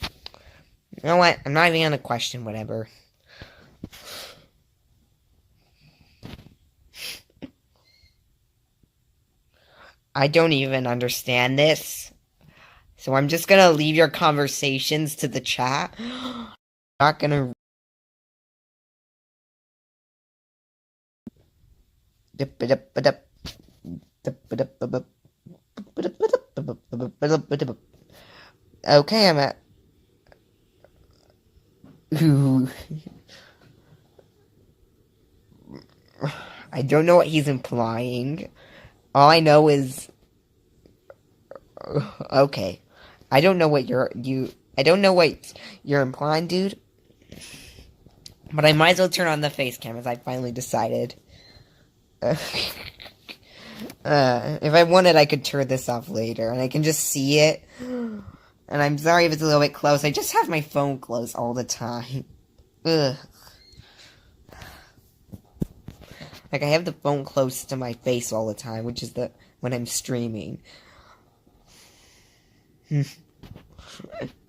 You know what? I'm not even gonna question whatever. I don't even understand this. So I'm just gonna leave your conversations to the chat. Not gonna. Okay, I'm at. I don't know what he's implying. All I know is. Okay. I don't know what I don't know what you're implying, dude. But I might as well turn on the face cam as I finally decided. If I wanted, I could turn this off later, and I can just see it. And I'm sorry if it's a little bit close. I just have my phone close all the time. Ugh. Like, I have the phone close to my face all the time, which is when I'm streaming.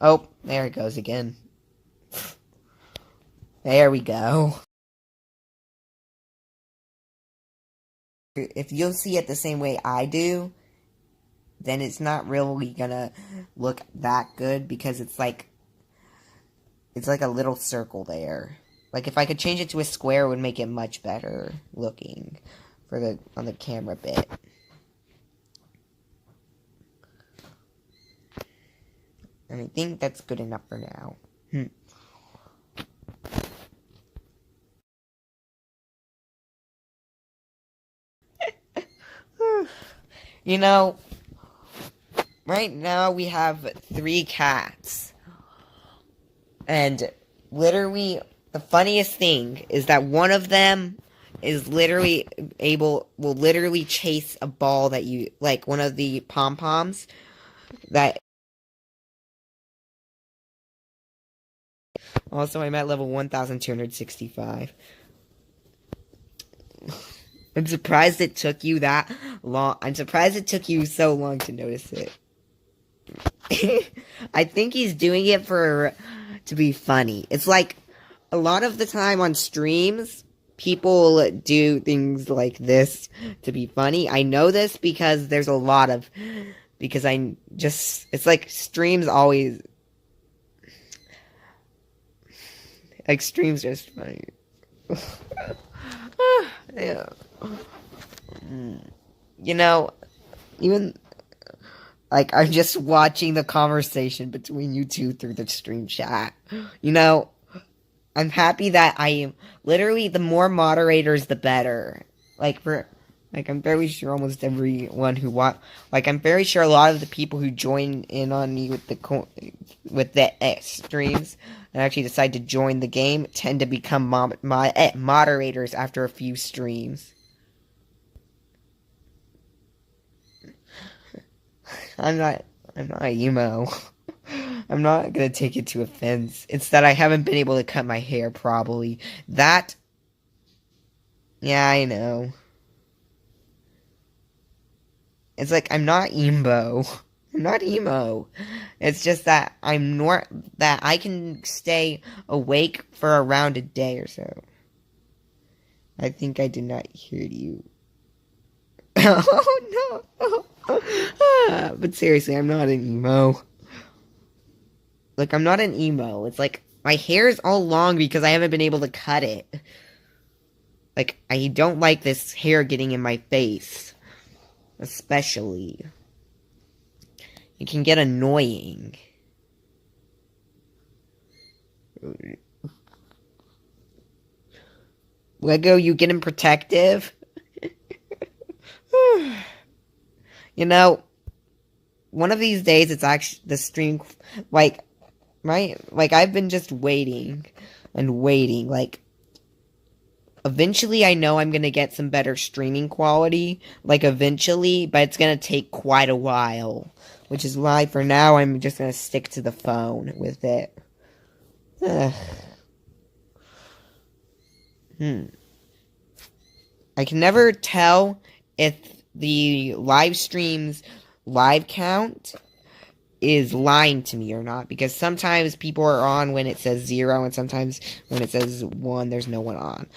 Oh, there it goes again. There we go. If you'll see it the same way I do, then it's not really gonna look that good because it's like a little circle there. Like, if I could change it to a square, it would make it much better looking on the camera bit. And I think that's good enough for now. You know, right now we have 3 cats. And literally, the funniest thing is that one of them is literally will literally chase a ball that like one of the pom-poms that. Also, I'm at level 1265. I'm surprised it took you that long. I'm surprised it took you so long to notice it. I think he's doing it to be funny. It's like, a lot of the time on streams, people do things like this to be funny. I know this because it's like streams always, like, streams just funny. Yeah. You know, even, like, I'm just watching the conversation between you two through the stream chat. You know, I'm happy that literally, the more moderators, the better. I'm very sure almost everyone I'm very sure a lot of the people who join in on me with the streams and actually decide to join the game tend to become moderators after a few streams. I'm not emo. I'm not gonna take it to offense. It's that I haven't been able to cut my hair properly. Yeah, I know. It's like, I'm not emo. I'm not emo. It's just that that I can stay awake for around a day or so. I think I did not hear you. Oh, no. But seriously, I'm not an emo. Like, I'm not an emo. It's like, My hair is all long because I haven't been able to cut it. Like, I don't like this hair getting in my face. Especially. It can get annoying. Lego, you getting protective? You know, one of these days it's actually the stream, like, like, I've been just waiting and waiting, like, eventually I know I'm gonna get some better streaming quality, like, eventually, but it's gonna take quite a while, which is why, for now, I'm just gonna stick to the phone with it. Ugh. I can never tell if the live stream's live count is lying to me or not, because sometimes people are on when it says 0, and sometimes when it says 1, there's no one on.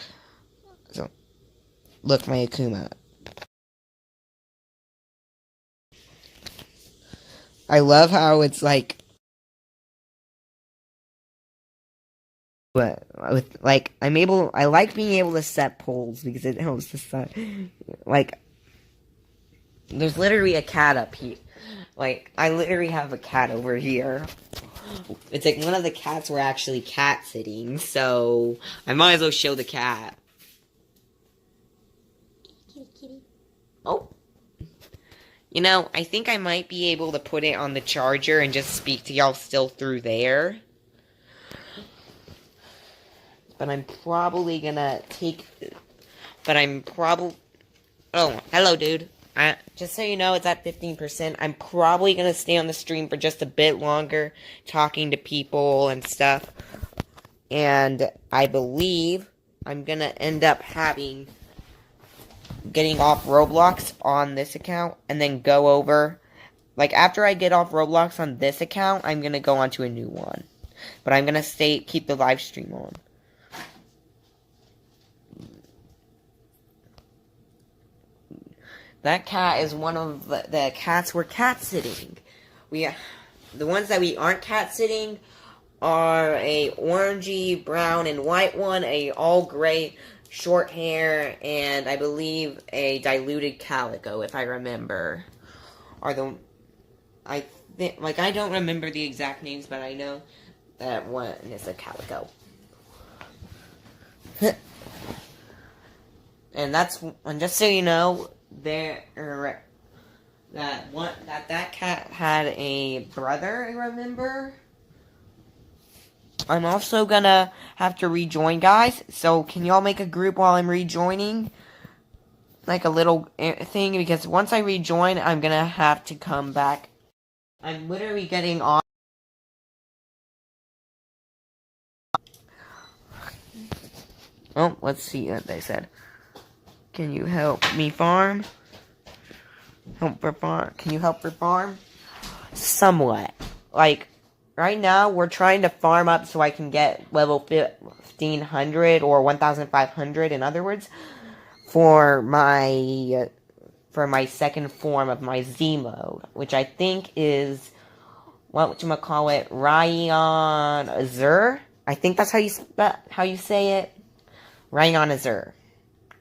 So, look, my Akuma. I love how it's like, but with, like, I like being able to set polls because it helps to set, like, there's literally a cat up here. Like, I literally have a cat over here. It's like one of the cats were actually cat sitting, so I might as well show the cat. Kitty, kitty. Oh. You know, I think I might be able to put it on the charger and just speak to y'all still through there. But I'm probably gonna take... Oh, hello, dude. Just so you know, it's at 15%. I'm probably gonna stay on the stream for just a bit longer, talking to people and stuff. And I believe I'm gonna end up getting off Roblox on this account, and then go over, like, after I get off Roblox on this account, I'm gonna go onto a new one. But I'm gonna keep the live stream on. That cat is one of the cats we're cat sitting. The ones that we aren't cat sitting are a orangey, brown, and white one, a all gray, short hair, and I believe a diluted calico, if I remember. I don't remember the exact names, but I know that one is a calico. And just so you know, that cat had a brother, I remember. I'm also gonna have to rejoin, guys, so can y'all make a group while I'm rejoining? Like a little thing, because once I rejoin, I'm gonna have to come back. I'm literally getting on. Oh, let's see what they said. Can you help me farm? Can you help her farm? Somewhat. Like, right now, we're trying to farm up so I can get level 1500 or 1500, in other words, for my second form of my Z mode, which I think is, whatchamacallit, Ryan Azur? I think that's how you say it. Ryan Azur.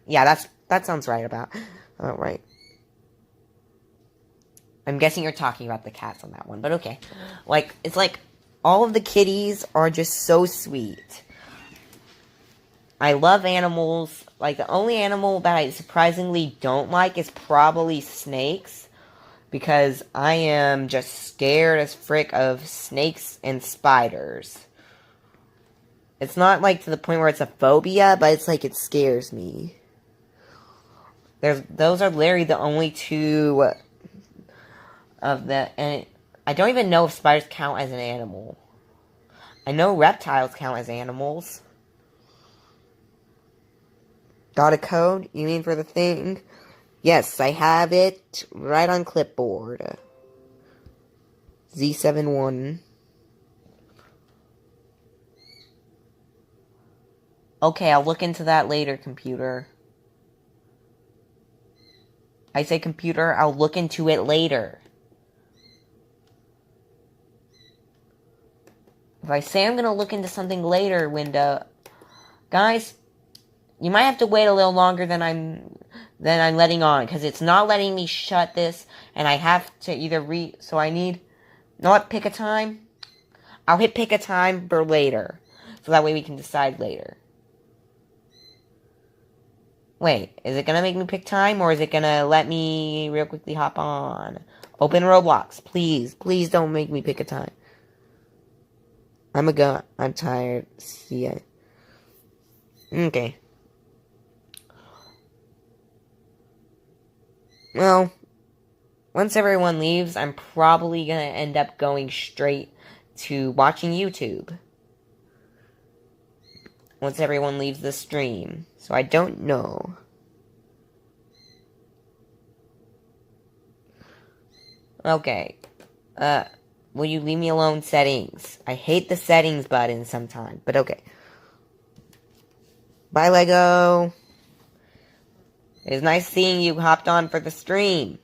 Yeah, that sounds right right. I'm guessing you're talking about the cats on that one, but okay. Like, it's like, all of the kitties are just so sweet. I love animals. Like, the only animal that I surprisingly don't like is probably snakes. Because I am just scared as frick of snakes and spiders. It's not, like, to the point where it's a phobia, but it's like, it scares me. Those are literally the only two of the, and I don't even know if spiders count as an animal. I know reptiles count as animals. Got a code? You mean for the thing? Yes, I have it right on clipboard. Z71. Okay, I'll look into that later, computer. I say, computer, I'll look into it later. If I say I'm gonna look into something later, window, guys, you might have to wait a little longer than I'm letting on, because it's not letting me shut this, and I have to either so I need, not pick a time. I'll hit pick a time for later, so that way we can decide later. Wait, is it gonna make me pick time, or is it gonna let me real quickly hop on? Open Roblox, please. Please don't make me pick a time. I'm tired. See ya. Okay. Well, once everyone leaves, I'm probably gonna end up going straight to watching YouTube. Once everyone leaves the stream. So I don't know. Okay. Will you leave me alone, settings? I hate the settings button sometimes, but okay. Bye, Lego. It was nice seeing you hopped on for the stream.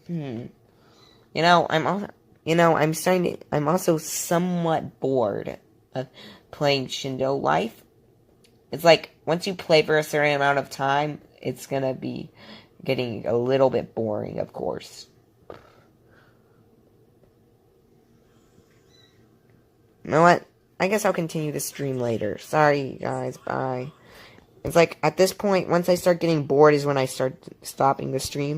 I'm also somewhat bored of playing Shindo Life. It's like, once you play for a certain amount of time, it's gonna be getting a little bit boring, of course. You know what? I guess I'll continue the stream later. Sorry, guys. Bye. It's like, at this point, once I start getting bored is when I start stopping the stream.